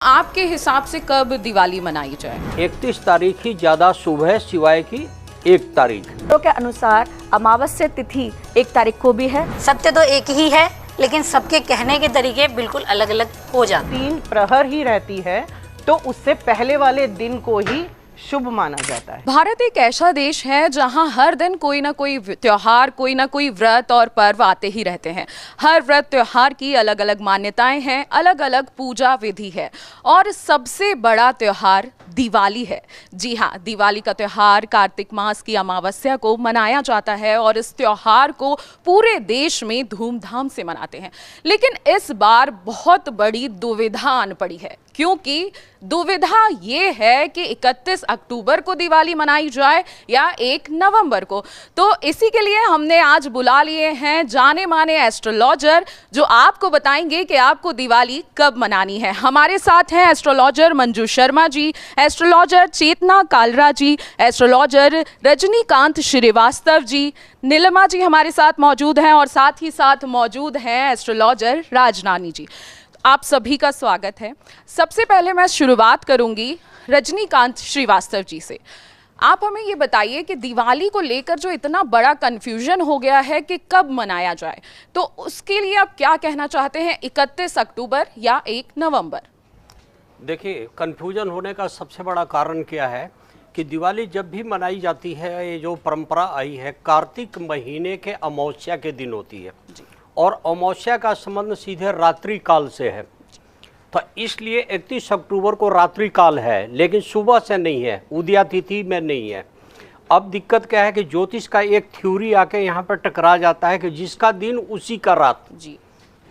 आपके हिसाब से कब दिवाली मनाई जाए? 31 तारीख ही ज्यादा शुभ है सिवाय की 1 तारीख। के अनुसार अमावस्या तिथि 1 तारीख को भी है। सत्य तो एक ही है, लेकिन सबके कहने के तरीके बिल्कुल अलग अलग हो जाते हैं। 3 प्रहर ही रहती है तो उससे पहले वाले दिन को ही शुभ माना जाता है। भारत एक ऐसा देश है जहां हर दिन कोई ना कोई त्योहार, कोई ना कोई व्रत और पर्व आते ही रहते हैं। हर व्रत त्योहार की अलग अलग मान्यताएं हैं, अलग अलग पूजा विधि है और सबसे बड़ा त्योहार दिवाली है। जी हाँ, दिवाली का त्योहार कार्तिक मास की अमावस्या को मनाया जाता है और इस त्योहार को पूरे देश में धूमधाम से मनाते हैं। लेकिन इस बार बहुत बड़ी दुविधा आन पड़ी है, क्योंकि दुविधा ये है कि 31 अक्टूबर को दिवाली मनाई जाए या 1 नवंबर को। तो इसी के लिए हमने आज बुला लिए हैं जाने माने एस्ट्रोलॉजर, जो आपको बताएंगे कि आपको दिवाली कब मनानी है। हमारे साथ हैं एस्ट्रोलॉजर मंजू शर्मा जी, एस्ट्रोलॉजर चेतना कालरा जी, एस्ट्रोलॉजर रजनीकांत श्रीवास्तव जी, नीलिमा जी हमारे साथ मौजूद हैं और साथ ही साथ मौजूद हैं एस्ट्रोलॉजर राजनानी जी। आप सभी का स्वागत है। सबसे पहले मैं शुरुआत करूंगी रजनीकांत श्रीवास्तव जी से। आप हमें ये बताइए कि दिवाली को लेकर जो इतना बड़ा कन्फ्यूजन हो गया है कि कब मनाया जाए, तो उसके लिए आप क्या कहना चाहते हैं? 31 अक्टूबर या 1 नवंबर? देखिए, कन्फ्यूजन होने का सबसे बड़ा कारण क्या है कि दिवाली जब भी मनाई जाती है, ये जो परंपरा आई है, कार्तिक महीने के अमावस्या के दिन होती है और अमावस्या का संबंध सीधे रात्रि काल से है। तो इसलिए 31 अक्टूबर को रात्रि काल है, लेकिन सुबह से नहीं है, उदया तिथि में नहीं है। अब दिक्कत क्या है कि ज्योतिष का एक थ्योरी आके यहाँ पर टकरा जाता है कि जिसका दिन उसी का रात जी।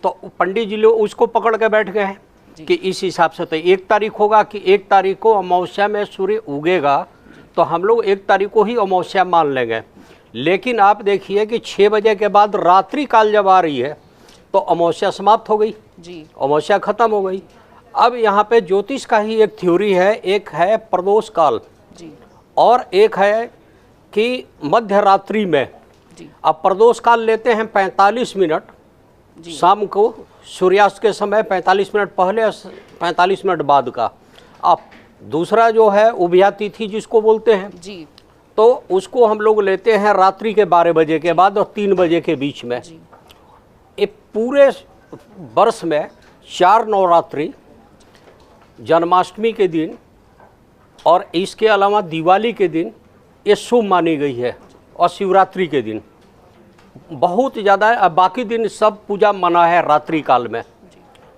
तो पंडित जी लोग उसको पकड़ के बैठ गए हैं कि इस हिसाब से तो 1 तारीख होगा कि 1 तारीख को अमावस्या में सूर्य उगेगा, तो हम लोग 1 तारीख को ही अमावस्या मान लेंगे। लेकिन आप देखिए कि 6 बजे के बाद रात्रि काल जब आ रही है तो अमावस्या समाप्त हो गई जी, अमावस्या खत्म हो गई। अब यहाँ पे ज्योतिष का ही एक थ्योरी है, एक है प्रदोष काल जी और एक है कि मध्य रात्रि में जी। अब प्रदोष काल लेते हैं 45 मिनट शाम को, सूर्यास्त के समय 45 मिनट पहले, 45 मिनट बाद का। अब दूसरा जो है उभया तिथि जिसको बोलते हैं जी, तो उसको हम लोग लेते हैं रात्रि के 12 बजे के बाद और 3 बजे के बीच में। ये पूरे वर्ष में 4 नवरात्रि, जन्माष्टमी के दिन और इसके अलावा दिवाली के दिन ये शुभ मानी गई है और शिवरात्रि के दिन बहुत ज़्यादा है। बाकी दिन सब पूजा मना है रात्रि काल में,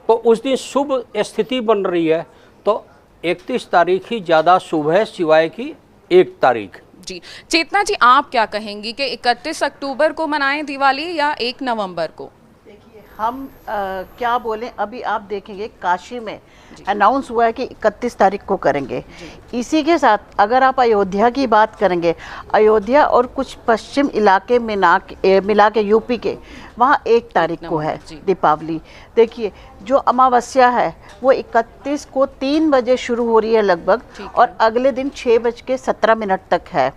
तो उस दिन शुभ स्थिति बन रही है। तो 31 तारीख ही ज़्यादा शुभ है सिवाय की 1 तारीख जी। चेतना जी, आप क्या कहेंगी कि 31 अक्टूबर को मनाएं दिवाली या 1 नवंबर को? देखिए, हम क्या बोलें, अभी आप देखेंगे काशी में अनाउंस हुआ है कि 31 तारीख को करेंगे। इसी के साथ अगर आप अयोध्या की बात करेंगे, अयोध्या और कुछ पश्चिम इलाके में मिला के यूपी के, वहाँ 1 तारीख को है दीपावली। देखिए, जो अमावस्या है वो 31 को 3 बजे शुरू हो रही है लगभग, और अगले दिन 6:17 तक है।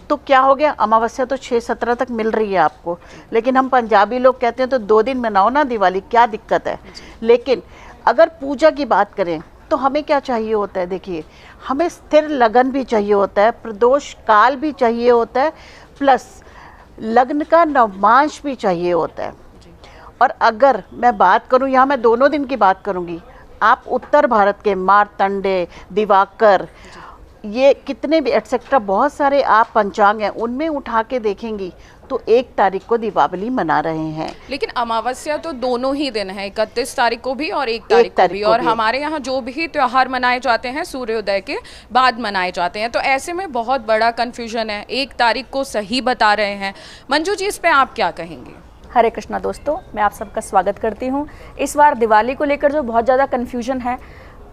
तो क्या हो गया, अमावस्या तो 6:17 तक मिल रही है आपको, लेकिन हम पंजाबी लोग कहते हैं तो 2 दिन मनाओ ना दिवाली, क्या दिक्कत है। लेकिन अगर पूजा की बात करें तो हमें क्या चाहिए होता है? देखिए, हमें स्थिर लगन भी चाहिए होता है, प्रदोष काल भी चाहिए होता है, प्लस लग्न का नवमांश भी चाहिए होता है। और अगर मैं बात करूं, यहाँ मैं दोनों दिन की बात करूंगी, आप उत्तर भारत के मार्तंडे, दिवाकर, ये कितने भी एटसेट्रा बहुत सारे आप पंचांग हैं, उनमें उठा के देखेंगी तो 1 तारीख को दीपावली मना रहे हैं। लेकिन अमावस्या तो दोनों ही दिन है, 31 तारीख को भी और 1 तारीख को भी। और हमारे यहाँ जो भी त्योहार मनाए जाते हैं सूर्योदय के बाद मनाए जाते हैं, तो ऐसे में बहुत बड़ा कन्फ्यूजन है। 1 तारीख को सही बता रहे हैं। मंजू जी, इस पे आप क्या कहेंगे? हरे कृष्णा दोस्तों, मैं आप सबका स्वागत करती हूँ। इस बार दिवाली को लेकर जो बहुत ज़्यादा कन्फ्यूजन है,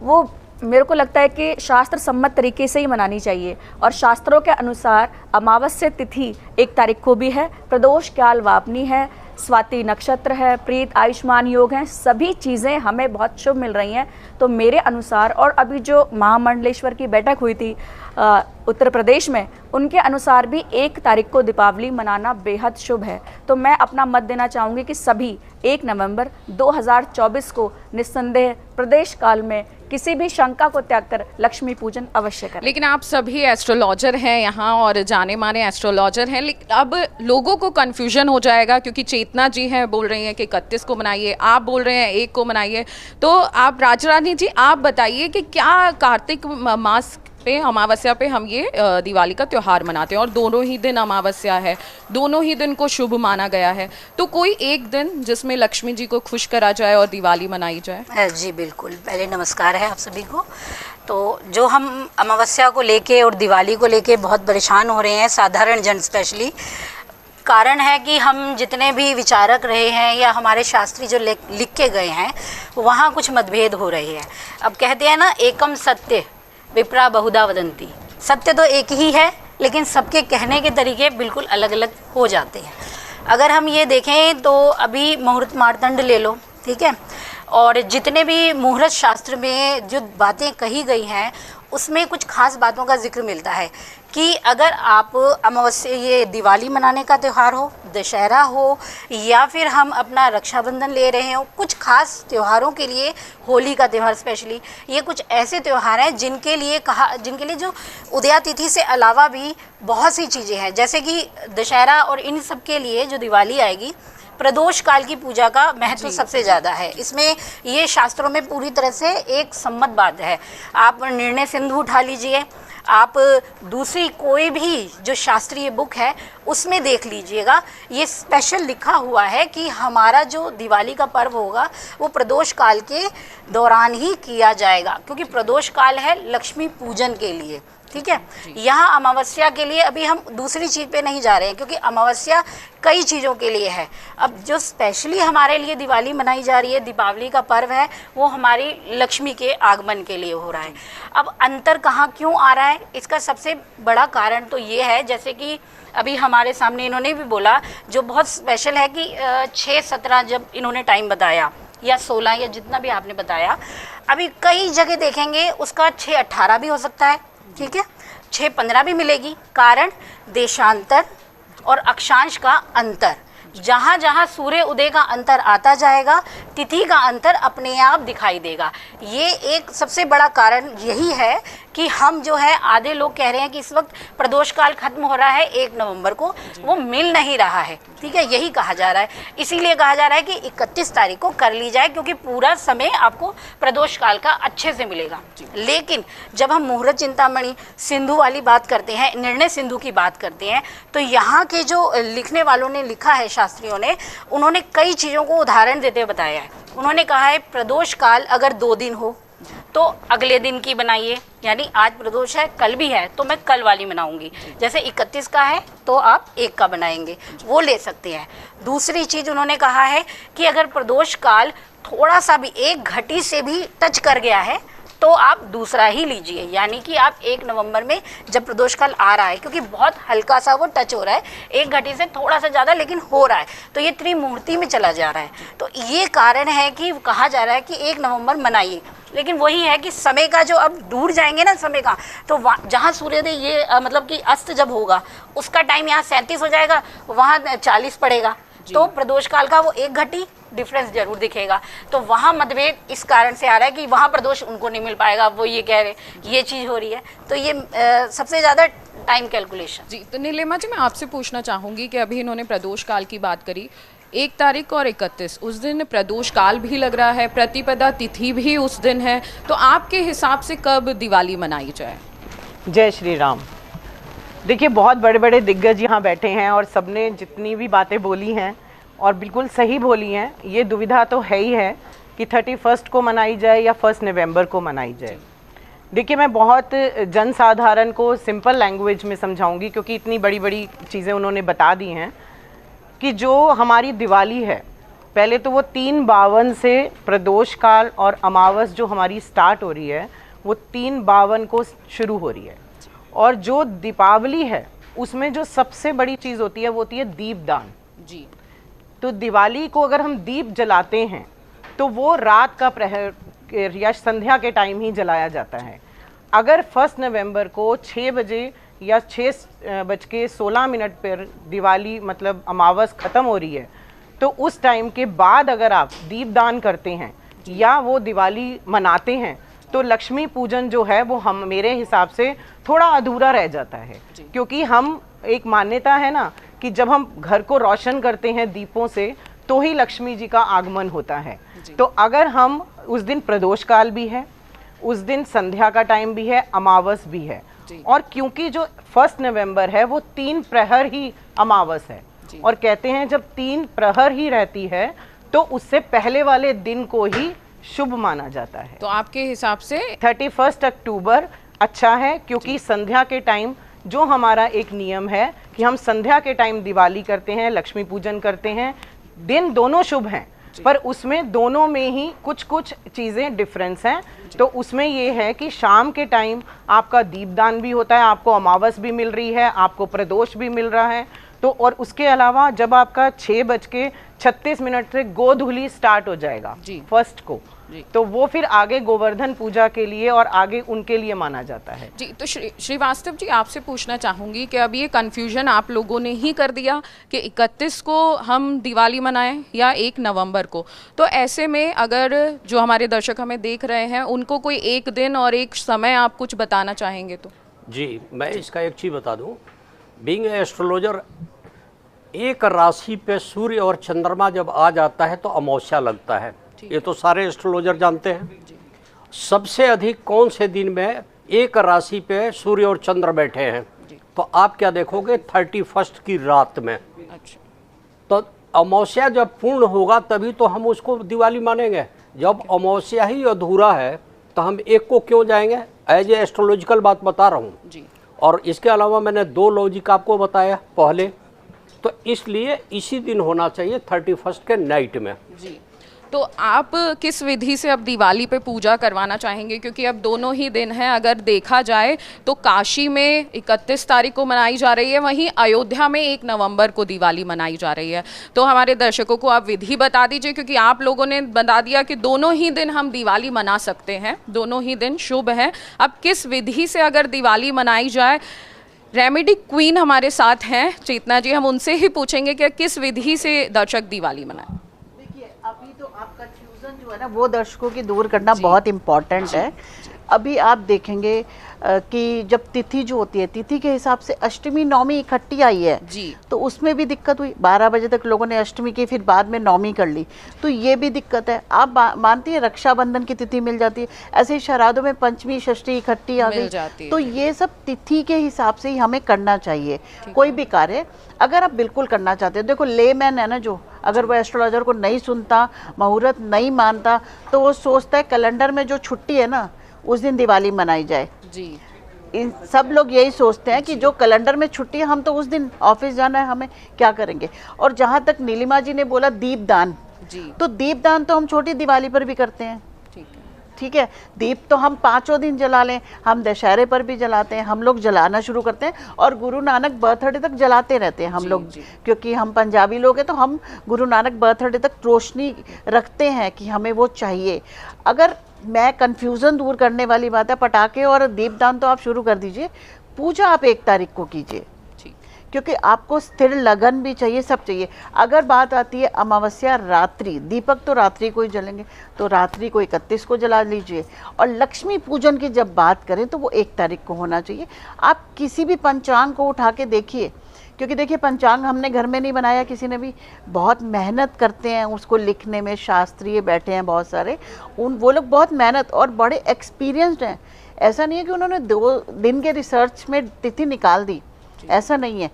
वो मेरे को लगता है कि शास्त्र सम्मत तरीके से ही मनानी चाहिए। और शास्त्रों के अनुसार अमावस्या तिथि 1 तारीख को भी है, प्रदोष काल वापनी है, स्वाति नक्षत्र है, प्रीत आयुष्मान योग हैं, सभी चीज़ें हमें बहुत शुभ मिल रही हैं। तो मेरे अनुसार, और अभी जो महामंडलेश्वर की बैठक हुई थी, उत्तर प्रदेश में, उनके अनुसार भी 1 तारीख को दीपावली मनाना बेहद शुभ है। तो मैं अपना मत देना चाहूँगी कि सभी 1 नवंबर 2024 को निस्संदेह प्रदेश काल में किसी भी शंका को त्याग कर लक्ष्मी पूजन अवश्य करें। लेकिन आप सभी एस्ट्रोलॉजर हैं यहाँ और जाने माने एस्ट्रोलॉजर हैं, लेकिन अब लोगों को कन्फ्यूजन हो जाएगा क्योंकि चेतना जी हैं बोल रही हैं कि 31 को मनाइए, आप बोल रहे हैं 1 को मनाइए। तो आप राजरानी जी आप बताइए कि क्या कार्तिक मास पे अमावस्या पे हम ये दिवाली का त्यौहार मनाते हैं और दोनों ही दिन अमावस्या है, दोनों ही दिन को शुभ माना गया है, तो कोई एक दिन जिसमें लक्ष्मी जी को खुश करा जाए और दिवाली मनाई जाए? जी बिल्कुल, पहले नमस्कार है आप सभी को। तो जो हम अमावस्या को लेके और दिवाली को लेके बहुत परेशान हो रहे हैं, साधारण जन स्पेशली, कारण है कि हम जितने भी विचारक रहे हैं या हमारे शास्त्री जो लिख के गए हैं वहाँ कुछ मतभेद हो रहे हैं। अब कहते हैं ना, एकम सत्य विप्रा बहुधा वदंती, सत्य तो एक ही है लेकिन सबके कहने के तरीके बिल्कुल अलग अलग हो जाते हैं। अगर हम ये देखें तो अभी मुहूर्त मार्तंड ले लो, ठीक है, और जितने भी मुहूर्त शास्त्र में जो बातें कही गई हैं उसमें कुछ खास बातों का जिक्र मिलता है कि अगर आप अमावस्या, ये दिवाली मनाने का त्यौहार हो, दशहरा हो, या फिर हम अपना रक्षाबंधन ले रहे हो, कुछ खास त्योहारों के लिए, होली का त्यौहार स्पेशली, ये कुछ ऐसे त्यौहार हैं जिनके लिए जो उदया तिथि से अलावा भी बहुत सी चीज़ें हैं, जैसे कि दशहरा और इन सब के लिए जो दिवाली आएगी, प्रदोष काल की पूजा का महत्व सबसे ज़्यादा है। इसमें ये शास्त्रों में पूरी तरह से एक सम्मत बात है। आप निर्णय सिंधु उठा लीजिए, आप दूसरी कोई भी जो शास्त्रीय बुक है उसमें देख लीजिएगा, ये स्पेशल लिखा हुआ है कि हमारा जो दिवाली का पर्व होगा वो प्रदोष काल के दौरान ही किया जाएगा, क्योंकि प्रदोष काल है लक्ष्मी पूजन के लिए, ठीक है। यहाँ अमावस्या के लिए अभी हम दूसरी चीज़ पे नहीं जा रहे हैं, क्योंकि अमावस्या कई चीज़ों के लिए है। अब जो स्पेशली हमारे लिए दिवाली मनाई जा रही है, दीपावली का पर्व है, वो हमारी लक्ष्मी के आगमन के लिए हो रहा है। अब अंतर कहाँ क्यों आ रहा है, इसका सबसे बड़ा कारण तो ये है, जैसे कि अभी हमारे सामने इन्होंने भी बोला, जो बहुत स्पेशल है कि 6-17 जब इन्होंने टाइम बताया, या 16 या जितना भी आपने बताया, अभी कई जगह देखेंगे उसका 6-18 भी हो सकता है, ठीक है, 6-15 भी मिलेगी। कारण देशांतर और अक्षांश का अंतर, जहाँ जहाँ सूर्य उदय का अंतर आता जाएगा, तिथि का अंतर अपने आप दिखाई देगा। ये एक सबसे बड़ा कारण यही है कि हम जो है, आधे लोग कह रहे हैं कि इस वक्त प्रदोष काल खत्म हो रहा है 1 नवंबर को, वो मिल नहीं रहा है, ठीक है, यही कहा जा रहा है। इसीलिए कहा जा रहा है कि 31 तारीख को कर ली जाए, क्योंकि पूरा समय आपको प्रदोष काल का अच्छे से मिलेगा। लेकिन जब हम मुहूर्त चिंतामणि सिंधु वाली बात करते हैं, निर्णय सिंधु की बात करते हैं, तो यहाँ के जो लिखने वालों ने लिखा है, शास्त्रियों ने, उन्होंने कई चीज़ों को उदाहरण देते बताया है। उन्होंने कहा है प्रदोष काल अगर 2 दिन हो तो अगले दिन की बनाइए, यानी आज प्रदोष है, कल भी है, तो मैं कल वाली मनाऊंगी। जैसे 31 का है तो आप 1 का बनाएंगे, वो ले सकते हैं। दूसरी चीज़ उन्होंने कहा है कि अगर प्रदोष काल थोड़ा सा भी 1 घटी से भी टच कर गया है तो आप दूसरा ही लीजिए, यानी कि आप 1 नवंबर में जब प्रदोष काल आ रहा है, क्योंकि बहुत हल्का सा वो टच हो रहा है, 1 घटी से थोड़ा सा ज़्यादा लेकिन हो रहा है, तो ये त्रिमूर्ति में चला जा रहा है। तो ये कारण है कि कहा जा रहा है कि 1 नवंबर मनाइए। लेकिन वही है कि समय का जो अब दूर जाएंगे ना समय का, तो जहाँ सूर्योदय ये मतलब कि अस्त जब होगा उसका टाइम यहाँ 37 हो जाएगा, वहाँ 40 पड़ेगा, तो प्रदोष काल का वो 1 घटी डिफरेंस जरूर दिखेगा। तो वहाँ मतभेद इस कारण से आ रहा है कि वहाँ प्रदोष उनको नहीं मिल पाएगा, वो ये कह रहे, ये चीज़ हो रही है। तो ये सबसे ज़्यादा टाइम कैलकुलेशन। जी, तो नीलिमा जी, मैं आपसे पूछना चाहूँगी कि अभी इन्होंने प्रदोष काल की बात करी, 1 तारीख और 31 उस दिन प्रदोष काल भी लग रहा है, प्रतिपदा तिथि भी उस दिन है, तो आपके हिसाब से कब दिवाली मनाई जाए? जय श्री राम। देखिए, बहुत बड़े बड़े दिग्गज यहाँ बैठे हैं और सबने जितनी भी बातें बोली हैं और बिल्कुल सही बोली हैं, ये दुविधा तो है ही है कि 31 को मनाई जाए या 1 नवंबर को मनाई जाए। देखिए, मैं बहुत जनसाधारण को सिंपल लैंग्वेज में समझाऊंगी, क्योंकि इतनी बड़ी बड़ी चीज़ें उन्होंने बता दी हैं कि जो हमारी दिवाली है, पहले तो वो 3/52 से प्रदोष काल और अमावस जो हमारी स्टार्ट हो रही है वो 3/52 को शुरू हो रही है। और जो दीपावली है उसमें जो सबसे बड़ी चीज़ होती है वो होती है दीपदान। जी, तो दिवाली को अगर हम दीप जलाते हैं तो वो रात का प्रहर या संध्या के टाइम ही जलाया जाता है। अगर 1 नवंबर को 6 बजे या 6:16 पर दिवाली मतलब अमावस ख़त्म हो रही है, तो उस टाइम के बाद अगर आप दीपदान करते हैं या वो दिवाली मनाते हैं तो लक्ष्मी पूजन जो है वो हम मेरे हिसाब से थोड़ा अधूरा रह जाता है। क्योंकि हम एक मान्यता है ना कि जब हम घर को रोशन करते हैं दीपों से तो ही लक्ष्मी जी का आगमन होता है। तो अगर हम उस दिन प्रदोष काल भी है, उस दिन संध्या का टाइम भी है, अमावस भी है, और क्योंकि जो 1 नवंबर है वो 3 प्रहर ही अमावस है, और कहते हैं जब 3 प्रहर ही रहती है तो उससे पहले वाले दिन को ही शुभ माना जाता है। तो आपके हिसाब से 31 अक्टूबर अच्छा है, क्योंकि संध्या के टाइम जो हमारा एक नियम है कि हम संध्या के टाइम दिवाली करते हैं, लक्ष्मी पूजन करते हैं, दिन दोनों शुभ हैं, पर उसमें दोनों में ही कुछ कुछ चीज़ें डिफरेंस हैं। तो उसमें ये है कि शाम के टाइम आपका दीपदान भी होता है, आपको अमावस भी मिल रही है, आपको प्रदोष भी मिल रहा है। तो और उसके अलावा जब आपका 6:36 से गोधूली स्टार्ट हो जाएगा 1 को, तो वो फिर आगे गोवर्धन पूजा के लिए और आगे उनके लिए माना जाता है। जी, तो श्रीवास्तव जी आपसे पूछना चाहूँगी कि अब ये कन्फ्यूजन आप लोगों ने ही कर दिया कि 31 को हम दिवाली मनाएं या 1 नवंबर को, तो ऐसे में अगर जो हमारे दर्शक हमें देख रहे हैं उनको कोई एक दिन और एक समय आप कुछ बताना चाहेंगे तो? जी, मैं इसका एक चीज़ बता दूं। बीइंग एस्ट्रोलॉजर, एक राशि पे सूर्य और चंद्रमा जब आ जाता है तो अमावस्या लगता है, ये तो सारे एस्ट्रोलॉजर जानते हैं। सबसे अधिक कौन से दिन में एक राशि पे सूर्य और चंद्र बैठे हैं, तो आप क्या देखोगे 31 की रात में। अच्छा। तो अमावस्या जब पूर्ण होगा तभी तो हम उसको दिवाली मानेंगे। जब अमावस्या ही अधूरा है तो हम एक को क्यों जाएंगे? एज ए एस्ट्रोलॉजिकल बात बता रहा हूँ जी। और इसके अलावा मैंने 2 लॉजिक आपको बताया पहले, तो इसलिए इसी दिन होना चाहिए 31 के नाइट में जी। तो आप किस विधि से अब दिवाली पे पूजा करवाना चाहेंगे, क्योंकि अब दोनों ही दिन हैं? अगर देखा जाए तो काशी में 31 तारीख को मनाई जा रही है, वहीं अयोध्या में 1 नवंबर को दिवाली मनाई जा रही है। तो हमारे दर्शकों को आप विधि बता दीजिए, क्योंकि आप लोगों ने बता दिया कि दोनों ही दिन हम दिवाली मना सकते हैं, दोनों ही दिन शुभ है। अब किस विधि से अगर दिवाली मनाई जाए? रेमेडी क्वीन हमारे साथ हैं चेतना जी, हम उनसे ही पूछेंगे कि किस विधि से दर्शक दिवाली मनाएं। अभी तो आपका कंफ्यूजन जो है ना वो दर्शकों की दूर करना बहुत इम्पोर्टेंट है। अभी आप देखेंगे कि जब तिथि जो होती है, तिथि के हिसाब से अष्टमी नवमी इकट्ठी आई है जी, तो उसमें भी दिक्कत हुई। 12 बजे तक लोगों ने अष्टमी की, फिर बाद में नवमी कर ली, तो ये भी दिक्कत है। आप मानती है रक्षाबंधन की तिथि मिल जाती है, ऐसे ही श्राद्धों में पंचमी षष्ठी इकट्ठी आ गई, तो ये सब तिथि के हिसाब से ही हमें करना चाहिए कोई भी कार्य। अगर आप बिल्कुल करना चाहते हो, देखो लेमैन है ना जो, अगर वो एस्ट्रोलॉजर को नहीं सुनता, मुहूर्त नहीं मानता, तो वो सोचता है कैलेंडर में जो छुट्टी है ना उस दिन दिवाली मनाई जाए जी। इन सब लोग यही सोचते हैं कि जो कैलेंडर में छुट्टी है हम तो उस दिन ऑफिस जाना है, हमें क्या करेंगे। और जहाँ तक नीलिमा जी ने बोला दीपदान जी, तो दीपदान तो हम छोटी दिवाली पर भी करते हैं, ठीक है। दीप तो हम 5 दिन जला लें, हम दशहरे पर भी जलाते हैं, हम लोग जलाना शुरू करते हैं और गुरु नानक बर्थडे तक जलाते रहते हैं हम लोग, क्योंकि हम पंजाबी लोग हैं तो हम गुरु नानक बर्थडे तक रोशनी रखते हैं कि हमें वो चाहिए। अगर मैं कंफ्यूजन दूर करने वाली बात है, पटाखे और दीपदान तो आप शुरू कर दीजिए, पूजा आप 1 तारीख को कीजिए, क्योंकि आपको स्थिर लगन भी चाहिए, सब चाहिए। अगर बात आती है अमावस्या रात्रि, दीपक तो रात्रि को ही जलेंगे, तो रात्रि को 31 को जला लीजिए। और लक्ष्मी पूजन की जब बात करें तो वो 1 तारीख को होना चाहिए। आप किसी भी पंचांग को उठा के देखिए, क्योंकि देखिए पंचांग हमने घर में नहीं बनाया, किसी ने भी, बहुत मेहनत करते हैं उसको लिखने में, शास्त्रीय बैठे हैं बहुत सारे, वो लोग बहुत मेहनत और बड़े एक्सपीरियंस्ड हैं। ऐसा नहीं है कि उन्होंने 2 दिन के रिसर्च में तिथि निकाल दी, ऐसा नहीं है।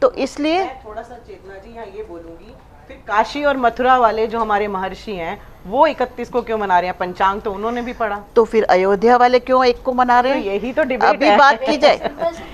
तो इसलिए थोड़ा सा चेतना जी यहाँ ये बोलूँगी, फिर काशी और मथुरा वाले जो हमारे महर्षि हैं वो 31 को क्यों मना रहे हैं? पंचांग तो उन्होंने भी पढ़ा, तो फिर अयोध्या वाले क्यों 1 को मना रहे हैं? तो यही तो डिबेट अभी बात की जाए,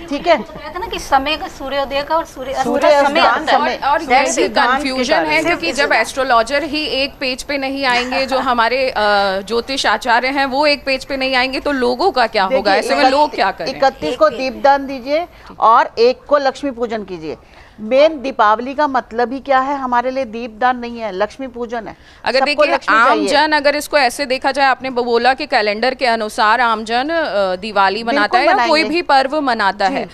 ठीक है। कहते ना कि समय का, सूर्योदय का और समय और ये कंफ्यूजन है, क्योंकि जब एस्ट्रोलॉजर ही एक पेज पे नहीं आएंगे, जो हमारे ज्योतिष आचार्य हैं वो एक पेज पे नहीं आएंगे, तो लोगों का क्या होगा? ऐसे में लोग क्या करें? 31 को दीपदान दीजिए और 1 को लक्ष्मी पूजन कीजिए। मेन दीपावली का मतलब ही क्या है हमारे लिए? दीपदान नहीं है, लक्ष्मी पूजन है। अगर सबको देखिए लक्ष्मी आम चाहिए। जन अगर इसको ऐसे देखा जाए, आपने बोला कि कैलेंडर के अनुसार आमजन दिवाली मनाता है या कोई मनाएंगे। भी पर्व मनाता है,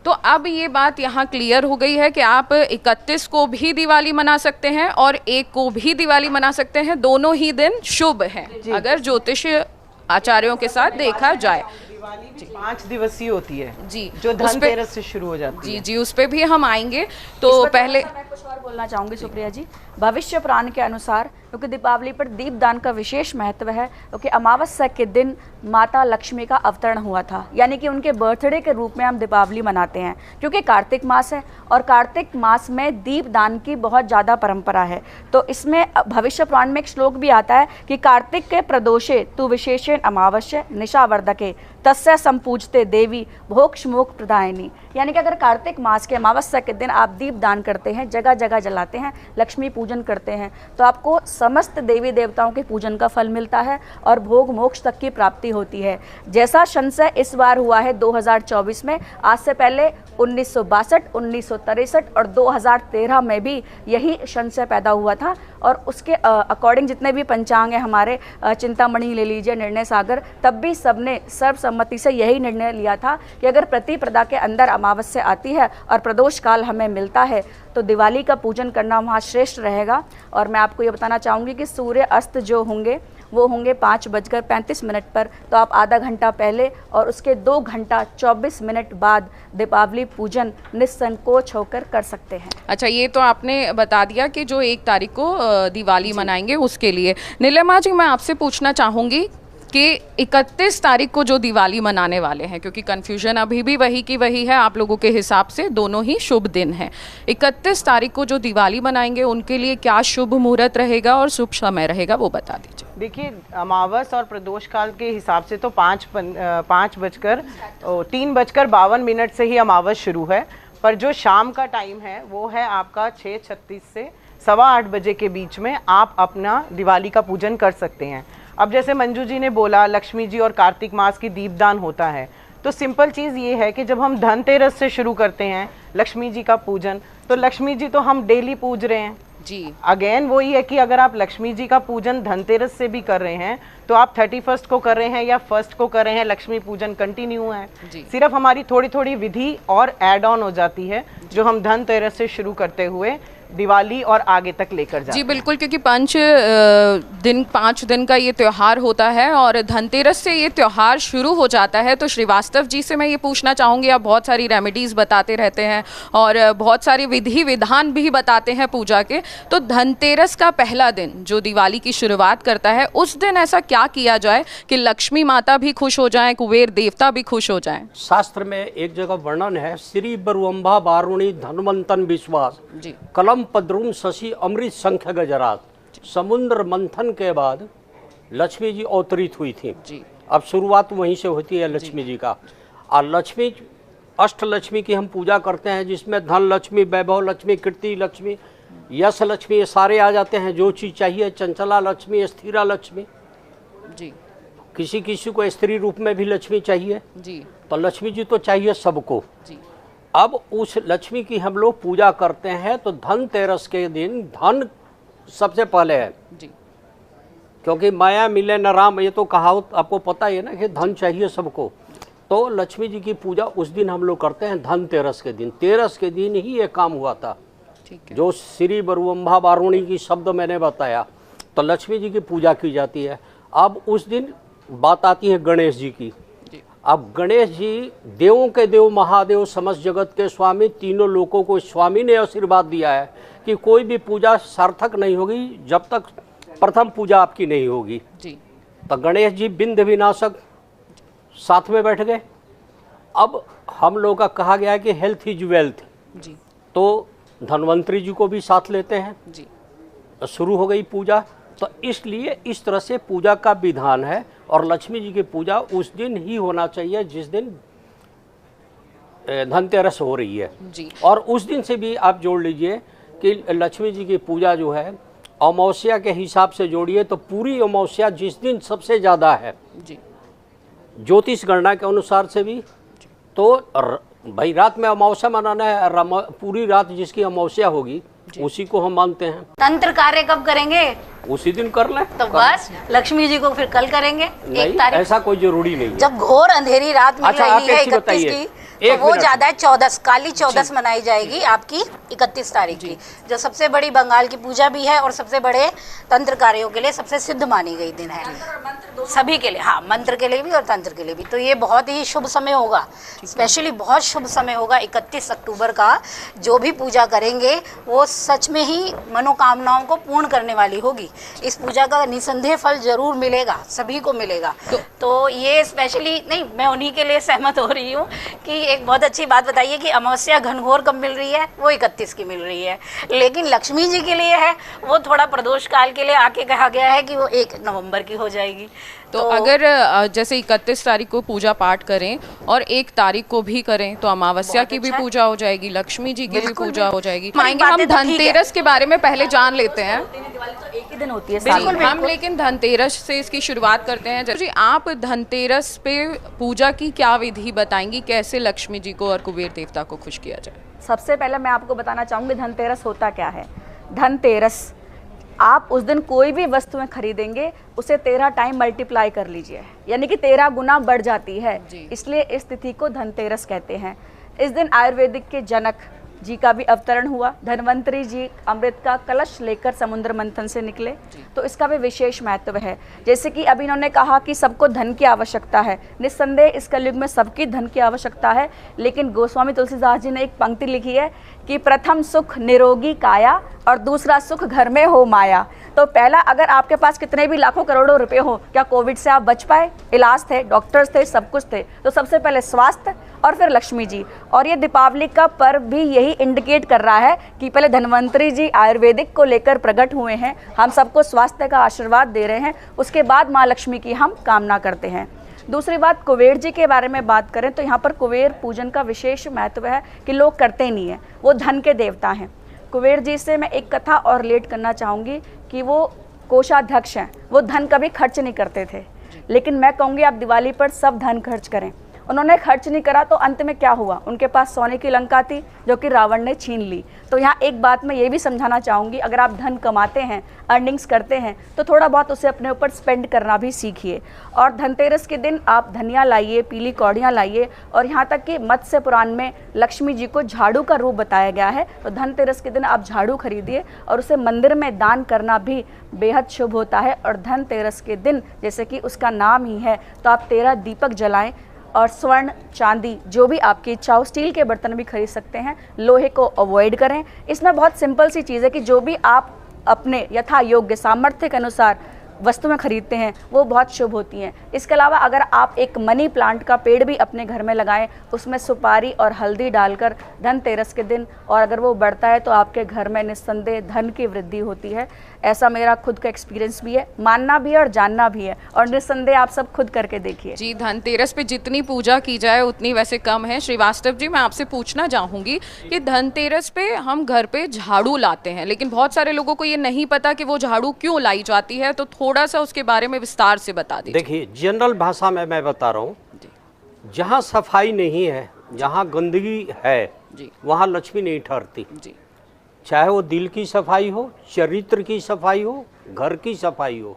तो अब ये बात यहाँ क्लियर हो गई है कि आप 31 को भी दिवाली मना सकते हैं और 1 को भी दिवाली मना सकते हैं। दोनों ही दिन शुभ हैं अगर ज्योतिष आचार्यों के साथ देखा जाए। दिवाली 5 दिवसीय होती है जी, जो उस पे- धनतेरस से शुरू हो जाती है। जी, उस पे भी हम आएंगे। तो इस पर पहले थोड़ा सा मैं कुछ और बोलना चाहूंगी सुप्रिया जी। भविष्य पुराण के अनुसार क्योंकि दीपावली पर दीपदान का विशेष महत्व है, क्योंकि अमावस्या के दिन माता लक्ष्मी का अवतरण हुआ था, यानी कि उनके बर्थडे के रूप में हम दीपावली मनाते हैं, क्योंकि कार्तिक मास है और कार्तिक मास में दीपदान की बहुत ज़्यादा परंपरा है। तो इसमें भविष्य पुराण में एक श्लोक भी आता है कि कार्तिक के प्रदोषे तु विशेषेण अमावस्या निशावर्धके तस्य संपूजते देवी भोक्ष मोक्ष प्रदायिनी, यानी कि अगर कार्तिक मास के अमावस्या के दिन आप दीप दान करते हैं, जगह जगह जलाते हैं, लक्ष्मी पूजन करते हैं, तो आपको समस्त देवी देवताओं के पूजन का फल मिलता है और भोग मोक्ष तक की प्राप्ति होती है। जैसा संशय इस बार हुआ है 2024 में, आज से पहले 1962, 1963 और 2013 में भी यही संशय पैदा हुआ था और उसके अकॉर्डिंग जितने भी पंचांग हैं हमारे, चिंतामणि ले लीजिए, निर्णय सागर, तब भी सबने सर्वसम्मति से यही निर्णय लिया था कि अगर प्रतिपदा के अंदर अमावस्या आती है और प्रदोष काल हमें मिलता है तो दिवाली का पूजन करना वहाँ श्रेष्ठ रहेगा। और मैं आपको ये बताना चाहूँगी कि सूर्य अस्त जो होंगे वो होंगे 5:35 पर, तो आप आधा घंटा पहले और उसके 2 घंटा 24 मिनट बाद दीपावली पूजन निसंकोच होकर कर सकते हैं। अच्छा, ये तो आपने बता दिया कि जो 1 तारीख को दिवाली मनाएंगे उसके लिए। नीलिमा जी, मैं आपसे पूछना चाहूँगी कि 31 तारीख को जो दिवाली मनाने वाले हैं, क्योंकि कन्फ्यूजन अभी भी वही की वही है आप लोगों के हिसाब से, दोनों ही शुभ दिन हैं। 31 तारीख को जो दिवाली मनाएंगे उनके लिए क्या शुभ मुहूर्त रहेगा और शुभ समय रहेगा, वो बता दीजिए। देखिए, अमावस और प्रदोष काल के हिसाब से तो 3:52 से ही अमावस शुरू है, पर जो शाम का टाइम है वो है आपका 6:36 से 8:15 बजे के बीच में आप अपना दिवाली का पूजन कर सकते हैं। अब जैसे मंजू जी ने बोला लक्ष्मी जी और कार्तिक मास की दीपदान होता है, तो सिंपल चीज़ ये है कि जब हम धनतेरस से शुरू करते हैं लक्ष्मी जी का पूजन, तो लक्ष्मी जी तो हम डेली पूज रहे हैं जी। अगेन वही है कि अगर आप लक्ष्मी जी का पूजन धनतेरस से भी कर रहे हैं तो आप 31 को कर रहे हैं या 1 को कर रहे हैं, लक्ष्मी पूजन कंटिन्यू है। सिर्फ हमारी थोड़ी थोड़ी विधि और ऐड ऑन हो जाती है जो हम धनतेरस से शुरू करते हुए दिवाली और आगे तक लेकर जाते जी बिल्कुल, क्योंकि 5 दिन का ये त्यौहार होता है और धनतेरस से ये त्यौहार शुरू हो जाता है। तो श्रीवास्तव जी से मैं ये पूछना चाहूँगी, आप बहुत सारी रेमेडीज़ बताते रहते हैं और बहुत सारे विधि विधान भी बताते हैं पूजा के, तो धनतेरस का पहला दिन जो दिवाली की शुरुआत करता है, उस दिन ऐसा क्या किया जाए कि लक्ष्मी माता भी खुश हो जाएं, कुबेर देवता भी खुश हो जाएं? शास्त्र में एक जगह वर्णन है, श्री बरुअम्बा बारुणी धनवंतन विश्वास जी। कलम पद्रुम शशि अमृत संख्य गजरात। समुद्र मंथन के बाद लक्ष्मी जी अवतरित हुई थी जी। अब शुरुआत वहीं से होती है लक्ष्मी जी का। और लक्ष्मी, अष्ट लक्ष्मी की हम पूजा करते हैं, जिसमें धन लक्ष्मी, वैभव लक्ष्मी, कीर्ति लक्ष्मी, यश लक्ष्मी, ये सारे आ जाते हैं। जो चीज़ चाहिए, चंचला लक्ष्मी, स्थिरा लक्ष्मी, जी किसी किसी को स्त्री रूप में भी लक्ष्मी चाहिए, जी तो लक्ष्मी जी तो चाहिए सबको। जी। अब उस लक्ष्मी की हम लोग पूजा करते हैं, तो धनतेरस के दिन धन सबसे पहले है जी। क्योंकि माया मिले न राम, ये तो कहावत आपको पता ही है ना कि धन चाहिए सबको। तो लक्ष्मी जी की पूजा उस दिन हम लोग करते हैं, धनतेरस के दिन। तेरस के दिन ही ये काम हुआ था, ठीक है। जो श्री बरुअम्बा बारुणी की शब्द मैंने बताया, तो लक्ष्मी जी की पूजा की जाती है। अब उस दिन बात आती है गणेश जी की। अब गणेश जी देवों के देव, महादेव, समस्त जगत के स्वामी, तीनों लोगों को स्वामी ने आशीर्वाद दिया है कि कोई भी पूजा सार्थक नहीं होगी जब तक प्रथम पूजा आपकी नहीं होगी। जी। तो गणेश जी बिंद विनाशक साथ में बैठ गए। अब हम लोग का कहा गया है कि हेल्थ इज वेल्थ, जी। तो धन्वंतरी जी को भी साथ लेते हैं। जी। शुरू हो गई पूजा। तो इसलिए इस तरह से पूजा का विधान है और लक्ष्मी जी की पूजा उस दिन ही होना चाहिए जिस दिन धनतेरस हो रही है जी। और उस दिन से भी आप जोड़ लीजिए कि लक्ष्मी जी की पूजा जो है अमावस्या के हिसाब से जोड़िए तो पूरी अमावस्या जिस दिन सबसे ज़्यादा है जी। ज्योतिष गणना के अनुसार से भी, तो भाई रात में अमावस्या मनाना है, पूरी रात जिसकी अमावस्या होगी उसी को हम मानते हैं। तंत्र कार्य कब करेंगे? उसी दिन कर लें। तो बस लक्ष्मी जी को फिर कल करेंगे, 1 तारीख। ऐसा कोई जरूरी नहीं है। जब घोर अंधेरी रात मिल रही है 31 की, तो वो ज्यादा है 14 काली 14 मनाई जाएगी आपकी 31 तारीख की, जो सबसे बड़ी बंगाल की पूजा भी है और सबसे बड़े तंत्र कार्यों के लिए सबसे सिद्ध मानी गई दिन है सभी के लिए। हाँ, मंत्र के लिए भी और तंत्र के लिए भी। तो ये बहुत ही शुभ समय होगा, स्पेशली बहुत शुभ समय होगा 31 अक्टूबर का। जो भी पूजा करेंगे वो सच में ही मनोकामनाओं को पूर्ण करने वाली होगी। इस पूजा का निसंदेह फल जरूर मिलेगा, सभी को मिलेगा। तो ये स्पेशली नहीं, मैं उन्हीं के लिए सहमत हो रही हूँ कि एक बहुत अच्छी बात बताइए कि अमावस्या घनघोर कब मिल रही है? वो 31 की मिल रही है। लेकिन लक्ष्मी जी के लिए है वो थोड़ा प्रदोष काल के लिए आके कहा गया है कि वो 1 नवंबर की हो जाएगी। तो अगर जैसे 31 तारीख को पूजा पाठ करें और 1 तारीख को भी करें तो अमावस्या की भी पूजा हो जाएगी, लक्ष्मी जी की भी पूजा हो जाएगी। आएंगे हम धनतेरस के बारे में पहले जान लेते हैं। दिवाली तो एक ही दिन होती है। बिल्कुल, हम लेकिन धनतेरस से इसकी शुरुआत करते हैं। जी, आप धनतेरस पे पूजा की क्या विधि बताएंगी, कैसे लक्ष्मी जी को और कुबेर देवता को खुश किया जाए? सबसे पहले मैं आपको बताना चाहूँगी धनतेरस होता क्या है। धनतेरस, आप उस दिन कोई भी वस्तुएं खरीदेंगे उसे 13 टाइम मल्टीप्लाई कर लीजिए, यानी कि 13 गुना बढ़ जाती है। इसलिए इस तिथि को धनतेरस कहते हैं। इस दिन आयुर्वेदिक के जनक जी का भी अवतरण हुआ। धन्वंतरी जी अमृत का कलश लेकर समुद्र मंथन से निकले, तो इसका भी विशेष महत्व है। जैसे कि अभी इन्होंने कहा कि सबको धन की आवश्यकता है, निस्संदेह इस कलयुग में सबकी धन की आवश्यकता है। लेकिन गोस्वामी तुलसीदास जी ने एक पंक्ति लिखी है कि प्रथम सुख निरोगी काया और दूसरा सुख घर में हो माया। तो पहला, अगर आपके पास कितने भी लाखों करोड़ों रुपए हो, क्या कोविड से आप बच पाए? इलाज थे, डॉक्टर्स थे, सब कुछ थे। तो सबसे पहले स्वास्थ्य और फिर लक्ष्मी जी। और ये दीपावली का पर्व भी यही इंडिकेट कर रहा है कि पहले धन्वंतरी जी आयुर्वेदिक को लेकर प्रकट हुए हैं, हम सबको स्वास्थ्य का आशीर्वाद दे रहे हैं, उसके बाद माँ लक्ष्मी की हम कामना करते हैं। दूसरी बात, कुबेर जी के बारे में बात करें तो यहाँ पर कुबेर पूजन का विशेष महत्व है कि लोग करते नहीं हैं, वो धन के देवता हैं। कुबेर जी से मैं एक कथा और रिलेट करना चाहूँगी कि वो कोषाध्यक्ष हैं, वो धन कभी खर्च नहीं करते थे। लेकिन मैं कहूँगी आप दिवाली पर सब धन खर्च करें। उन्होंने खर्च नहीं करा तो अंत में क्या हुआ? उनके पास सोने की लंका थी जो कि रावण ने छीन ली। तो यहाँ एक बात मैं ये भी समझाना चाहूँगी, अगर आप धन कमाते हैं, अर्निंग्स करते हैं, तो थोड़ा बहुत उसे अपने ऊपर स्पेंड करना भी सीखिए। और धनतेरस के दिन आप धनिया लाइए, पीली कौड़ियाँ लाइए। और यहाँ तक कि मत्स्य पुराण में लक्ष्मी जी को झाड़ू का रूप बताया गया है, तो धनतेरस के दिन आप झाड़ू खरीदिए और उसे मंदिर में दान करना भी बेहद शुभ होता है। और धनतेरस के दिन, जैसे कि उसका नाम ही है, तो आप 13 दीपक जलाएं और स्वर्ण, चांदी, जो भी आपकी इच्छा हो, स्टील के बर्तन भी खरीद सकते हैं, लोहे को अवॉइड करें। इसमें बहुत सिंपल सी चीज़ है कि जो भी आप अपने यथा योग्य सामर्थ्य के अनुसार वस्तुएं खरीदते हैं वो बहुत शुभ होती हैं। इसके अलावा अगर आप एक मनी प्लांट का पेड़ भी अपने घर में लगाएं, उसमें सुपारी और हल्दी डालकर धनतेरस के दिन, और अगर वो बढ़ता है तो आपके घर में निस्संदेह धन की वृद्धि होती है। ऐसा मेरा खुद का एक्सपीरियंस भी है, मानना भी है और जानना भी है, और निस्संदेह आप सब खुद करके देखिए। जी, धनतेरस पे जितनी पूजा की जाए उतनी वैसे कम है। श्रीवास्तव जी, मैं आपसे पूछना चाहूँगी कि धनतेरस पे हम घर पे झाड़ू लाते हैं, लेकिन बहुत सारे लोगों को ये नहीं पता कि वो झाड़ू क्यों लाई जाती है, तो थोड़ा सा उसके बारे में विस्तार से बता दीजिए। देखिए, जनरल भाषा में मैं बता रहा हूँ, जहाँ सफाई नहीं है, जहाँ गंदगी है, वहाँ लक्ष्मी नहीं ठहरती। चाहे वो दिल की सफाई हो, चरित्र की सफाई हो, घर की सफाई हो।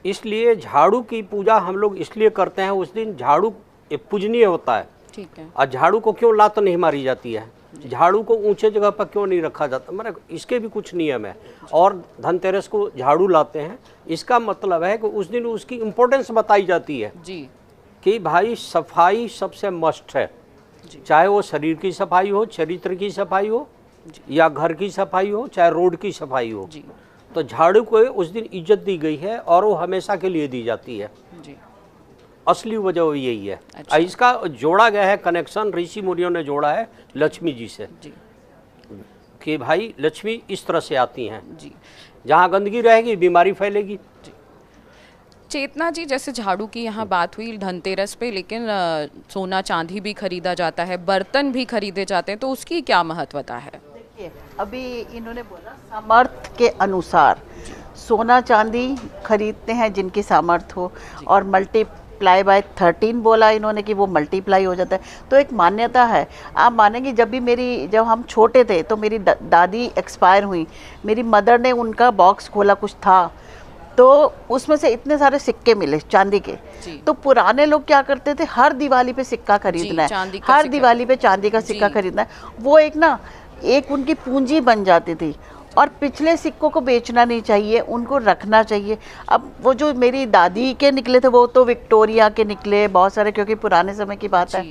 इसलिए झाड़ू की पूजा हम लोग इसलिए करते हैं, उस दिन झाड़ू पूजनीय होता है। ठीक है। और झाड़ू को क्यों लात नहीं मारी जाती है, झाड़ू को ऊंचे जगह पर क्यों नहीं रखा जाता, मतलब इसके भी कुछ नियम है। और धनतेरस को झाड़ू लाते हैं, इसका मतलब है कि उस दिन उसकी इम्पोर्टेंस बताई जाती है जी, कि भाई सफाई सबसे मस्ट है। चाहे वो शरीर की सफाई हो, चरित्र की सफाई हो, या घर की सफाई हो, चाहे रोड की सफाई हो। तो झाड़ू को उस दिन इज्जत दी गई है और वो हमेशा के लिए दी जाती है। असली वजह यही है। अच्छा। इसका जोड़ा गया है कनेक्शन, ऋषि मुनियों ने जोड़ा है लक्ष्मी जी से कि भाई लक्ष्मी इस तरह से आती हैं। जहाँ गंदगी रहेगी बीमारी फैलेगी। चेतना जी, जैसे झाड़ू की यहाँ बात हुई धनतेरस पे, लेकिन सोना चांदी भी खरीदा जाता है, बर्तन भी खरीदे जाते हैं, तो उसकी क्या महत्वता है? देखिए, अभी इन्होंने बोला सामर्थ्य के अनुसार सोना चांदी खरीदते हैं जिनकी सामर्थ्य हो, और मल्टीप्लाई बाय 13 बोला इन्होंने कि वो मल्टीप्लाई हो जाता है। तो एक मान्यता है, आप मानेंगे जब हम छोटे थे तो मेरी दादी एक्सपायर हुई, मेरी मदर ने उनका बॉक्स खोला, कुछ था तो उसमें से इतने सारे सिक्के मिले चांदी के। तो पुराने लोग क्या करते थे, हर दिवाली पे सिक्का खरीदना है, हर दिवाली पे चांदी का सिक्का खरीदना है। वो एक उनकी पूंजी बन जाती थी। और पिछले सिक्कों को बेचना नहीं चाहिए, उनको रखना चाहिए। अब वो जो मेरी दादी के निकले थे वो तो विक्टोरिया के निकले बहुत सारे, क्योंकि पुराने समय की बात है।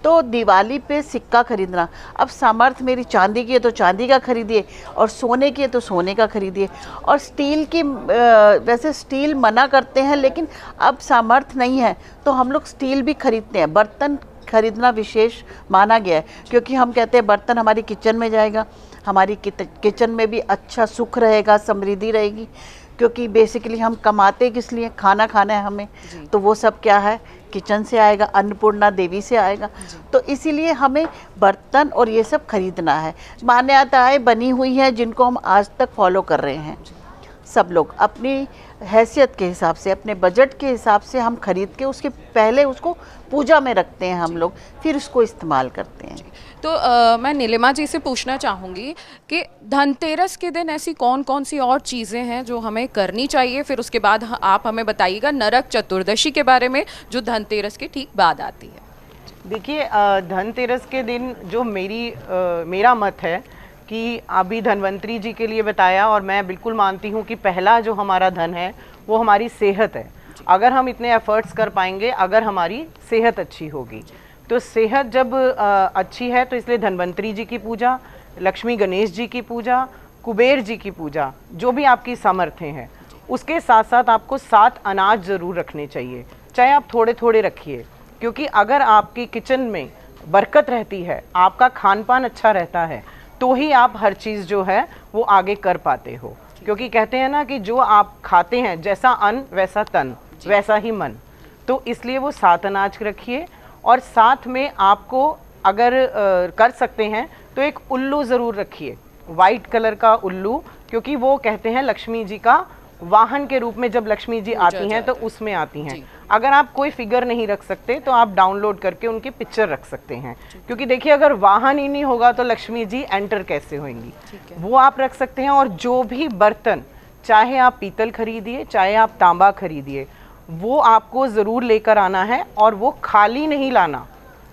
तो दिवाली पे सिक्का खरीदना, अब सामर्थ्य मेरी चांदी की है तो चांदी का खरीदिए, और सोने की है तो सोने का खरीदिए। और स्टील की वैसे स्टील मना करते हैं, लेकिन अब सामर्थ्य नहीं है तो हम लोग स्टील भी खरीदते हैं। बर्तन खरीदना विशेष माना गया है, क्योंकि हम कहते हैं बर्तन हमारी किचन में जाएगा, हमारी किचन में भी अच्छा सुख रहेगा, समृद्धि रहेगी। क्योंकि बेसिकली हम कमाते किस लिए, खाना खाना है हमें, तो वो सब क्या है, किचन से आएगा, अन्नपूर्णा देवी से आएगा। तो इसीलिए हमें बर्तन और ये सब खरीदना है। मान्यताएं बनी हुई हैं जिनको हम आज तक फॉलो कर रहे हैं। सब लोग अपनी हैसियत के हिसाब से, अपने बजट के हिसाब से हम खरीद के उसके पहले उसको पूजा में रखते हैं हम लोग, फिर उसको इस्तेमाल करते हैं। तो मैं नीलिमा जी से पूछना चाहूँगी कि धनतेरस के दिन ऐसी कौन कौन सी और चीज़ें हैं जो हमें करनी चाहिए, फिर उसके बाद आप हमें बताइएगा नरक चतुर्दशी के बारे में जो धनतेरस के ठीक बाद आती है। देखिए, धनतेरस के दिन जो मेरा मत है कि अभी धन्वंतरी जी के लिए बताया, और मैं बिल्कुल मानती हूँ कि पहला जो हमारा धन है वो हमारी सेहत है। अगर हम इतने एफर्ट्स कर पाएंगे, अगर हमारी सेहत अच्छी होगी, तो सेहत जब अच्छी है तो इसलिए धन्वंतरी जी की पूजा, लक्ष्मी गणेश जी की पूजा, कुबेर जी की पूजा, जो भी आपकी सामर्थ्य है। उसके साथ साथ आपको 7 अनाज ज़रूर रखने चाहिए, चाहे आप थोड़े थोड़े रखिए, क्योंकि अगर आपकी किचन में बरकत रहती है, आपका खान पान अच्छा रहता है, तो ही आप हर चीज़ जो है वो आगे कर पाते हो। क्योंकि कहते हैं ना कि जो आप खाते हैं, जैसा अन्न वैसा तन, वैसा ही मन। तो इसलिए वो 7 अनाज रखिए। और साथ में आपको अगर कर सकते हैं तो एक उल्लू ज़रूर रखिए, वाइट कलर का उल्लू, क्योंकि वो कहते हैं लक्ष्मी जी का वाहन के रूप में जब लक्ष्मी जी आती हैं तो उसमें आती हैं। अगर आप कोई फिगर नहीं रख सकते तो आप डाउनलोड करके उनकी पिक्चर रख सकते हैं, क्योंकि देखिए अगर वाहन ही नहीं होगा तो लक्ष्मी जी एंटर कैसे होंगी, वो आप रख सकते हैं। और जो भी बर्तन, चाहे आप पीतल खरीदिए चाहे आप तांबा खरीदिए, वो आपको ज़रूर लेकर आना है, और वो खाली नहीं लाना।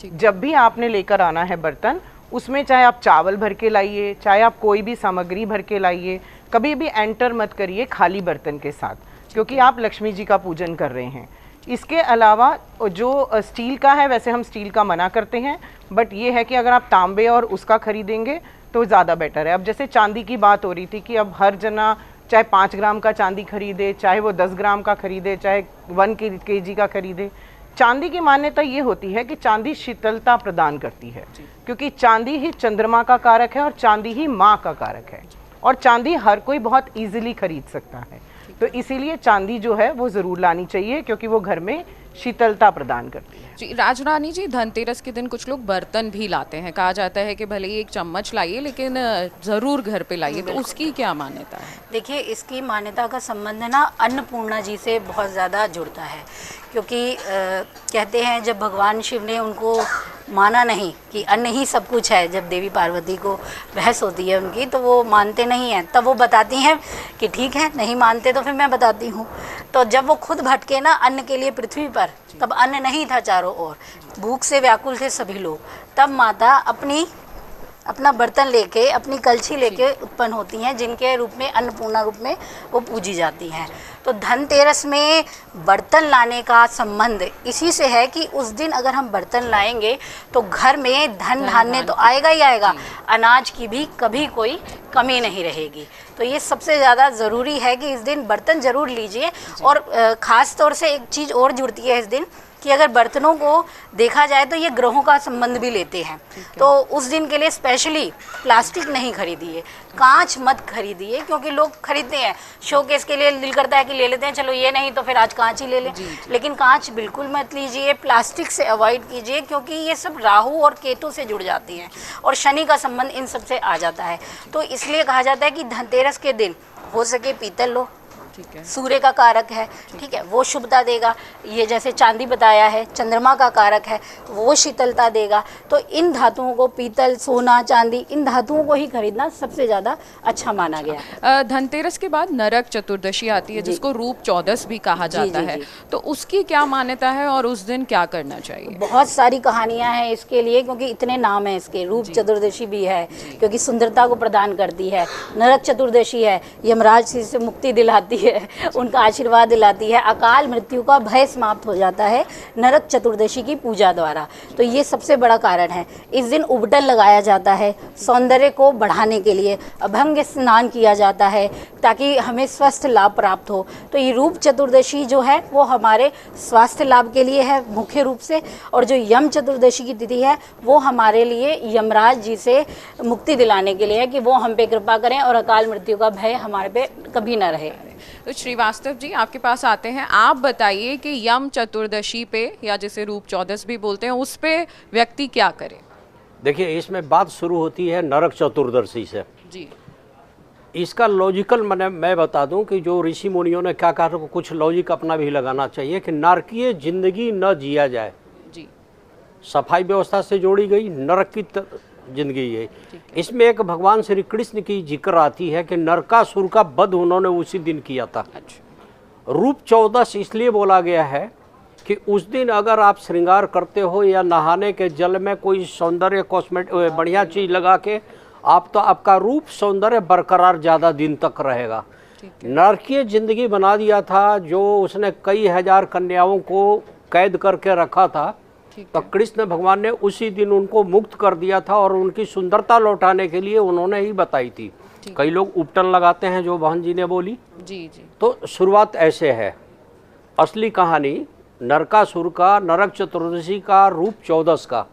जब भी आपने लेकर आना है बर्तन, उसमें चाहे आप चावल भर के लाइए, चाहे आप कोई भी सामग्री भर के लाइए, कभी भी एंटर मत करिए खाली बर्तन के साथ, क्योंकि आप लक्ष्मी जी का पूजन कर रहे हैं। इसके अलावा जो स्टील का है, वैसे हम स्टील का मना करते हैं, बट ये है कि अगर आप तांबे और उसका खरीदेंगे तो ज़्यादा बेटर है। अब जैसे चांदी की बात हो रही थी कि अब हर जना चाहे 5 ग्राम का चांदी खरीदे, चाहे वो 10 ग्राम का खरीदे, चाहे 1 kg का खरीदे। चांदी की मान्यता ये होती है कि चांदी शीतलता प्रदान करती है, क्योंकि चांदी ही चंद्रमा का कारक है और चांदी ही माँ का कारक है, और चांदी हर कोई बहुत इजीली खरीद सकता है। तो इसीलिए चांदी जो है वो ज़रूर लानी चाहिए, क्योंकि वो घर में शीतलता प्रदान करती है। जी राजरानी जी, धनतेरस के दिन कुछ लोग बर्तन भी लाते हैं, कहा जाता है कि भले ही एक चम्मच लाइए लेकिन ज़रूर घर पे लाइए, तो उसकी क्या मान्यता है? देखिए, इसकी मान्यता का संबंध है ना अन्नपूर्णा जी से बहुत ज़्यादा जुड़ता है, क्योंकि कहते हैं जब भगवान शिव ने उनको माना नहीं कि अन्न ही सब कुछ है, जब देवी पार्वती को बहस होती है उनकी, तो वो मानते नहीं हैं, तब वो बताती हैं कि ठीक है नहीं मानते तो फिर मैं बताती हूँ। तो जब वो खुद भटके ना अन्न के लिए पृथ्वी पर, तब अन्न नहीं था चारों ओर, भूख से व्याकुल थे सभी लोग, तब माता अपना बर्तन लेके, अपनी कलछी लेके उत्पन्न होती हैं, जिनके रूप में अन्नपूर्णा रूप में वो पूजी जाती हैं। तो धनतेरस में बर्तन लाने का संबंध इसी से है कि उस दिन अगर हम बर्तन लाएंगे तो घर में धन धान्य तो आएगा ही आएगा, अनाज की भी कभी कोई कमी नहीं रहेगी। तो ये सबसे ज़्यादा ज़रूरी है कि इस दिन बर्तन ज़रूर लीजिए। और ख़ास तौर से एक चीज़ और जुड़ती है इस दिन कि अगर बर्तनों को देखा जाए तो ये ग्रहों का संबंध भी लेते हैं, तो उस दिन के लिए स्पेशली प्लास्टिक नहीं खरीदिए, कांच मत खरीदिए, क्योंकि लोग खरीदते हैं शोकेस के लिए, दिल करता है कि ले लेते हैं, चलो ये नहीं तो फिर आज कांच ही ले लें, लेकिन कांच बिल्कुल मत लीजिए, प्लास्टिक से अवॉइड कीजिए, क्योंकि ये सब राहु और केतु से जुड़ जाती हैं और शनि का संबंध इन सब से आ जाता है। तो इसलिए कहा जाता है कि धनतेरस के दिन हो सके पीतल लो, ठीक है। सूर्य का कारक है, ठीक है, वो शुभता देगा। ये जैसे चांदी बताया है, चंद्रमा का कारक है, वो शीतलता देगा। तो इन धातुओं को, पीतल, सोना, चांदी, इन धातुओं को ही खरीदना सबसे ज़्यादा अच्छा माना गया है। धनतेरस के बाद नरक चतुर्दशी आती है जिसको रूप चौदस भी कहा जाता है, तो उसकी क्या मान्यता है और उस दिन क्या करना चाहिए? बहुत सारी कहानियां हैं इसके लिए, क्योंकि इतने नाम हैं इसके। रूप चतुर्दशी भी है क्योंकि सुंदरता को प्रदान करती है, नरक चतुर्दशी है, यमराज से मुक्ति दिलाती है, उनका आशीर्वाद दिलाती है, अकाल मृत्यु का भय समाप्त हो जाता है नरक चतुर्दशी की पूजा द्वारा। तो ये सबसे बड़ा कारण है। इस दिन उबटन लगाया जाता है सौंदर्य को बढ़ाने के लिए, अभंग स्नान किया जाता है ताकि हमें स्वस्थ लाभ प्राप्त हो। तो ये रूप चतुर्दशी जो है वो हमारे स्वास्थ्य लाभ के लिए है मुख्य रूप से, और जो यम चतुर्दशी की तिथि है वो हमारे लिए यमराज जी से मुक्ति दिलाने के लिए है कि वो हम पे कृपा करें और अकाल मृत्यु का भय हमारे पे कभी ना रहे। तो श्रीवास्तव जी आपके पास आते हैं, आप बताइए कि यम चतुर्दशी पे, या जिसे रूप चौदस भी बोलते हैं, उस पे व्यक्ति क्या करे? देखिए, इसमें बात शुरू होती है नरक चतुर्दशी से जी। इसका लॉजिकल मैं बता दूं कि जो ऋषि मुनियों ने क्या कहा, तो कुछ लॉजिक अपना भी लगाना चाहिए कि नारकीय जिंदगी न जिया जाए। जी। सफाई व्यवस्था से जोड़ी गई नरक की जिंदगी है। इसमें एक भगवान श्री कृष्ण की जिक्र आती है कि नरकासुर का वध उन्होंने उसी दिन किया था। रूप चौदस इसलिए बोला गया है कि उस दिन अगर आप श्रृंगार करते हो या नहाने के जल में कोई सौंदर्य कॉस्मेटिक बढ़िया चीज लगा के, आप तो आपका रूप सौंदर्य बरकरार ज़्यादा दिन तक रहेगा। नरकीय जिंदगी बना दिया था, जो उसने कई हजार कन्याओं को कैद करके रखा था, तो कृष्ण भगवान ने उसी दिन उनको मुक्त कर दिया था और उनकी सुंदरता लौटाने के लिए उन्होंने ही बताई थी। कई लोग उपटन लगाते हैं, जो बहन जी ने बोली। जी जी। तो शुरुआत ऐसे है। असली कहानी नरकासुर का, नरक चतुर्दशी का, रूप चौदस का,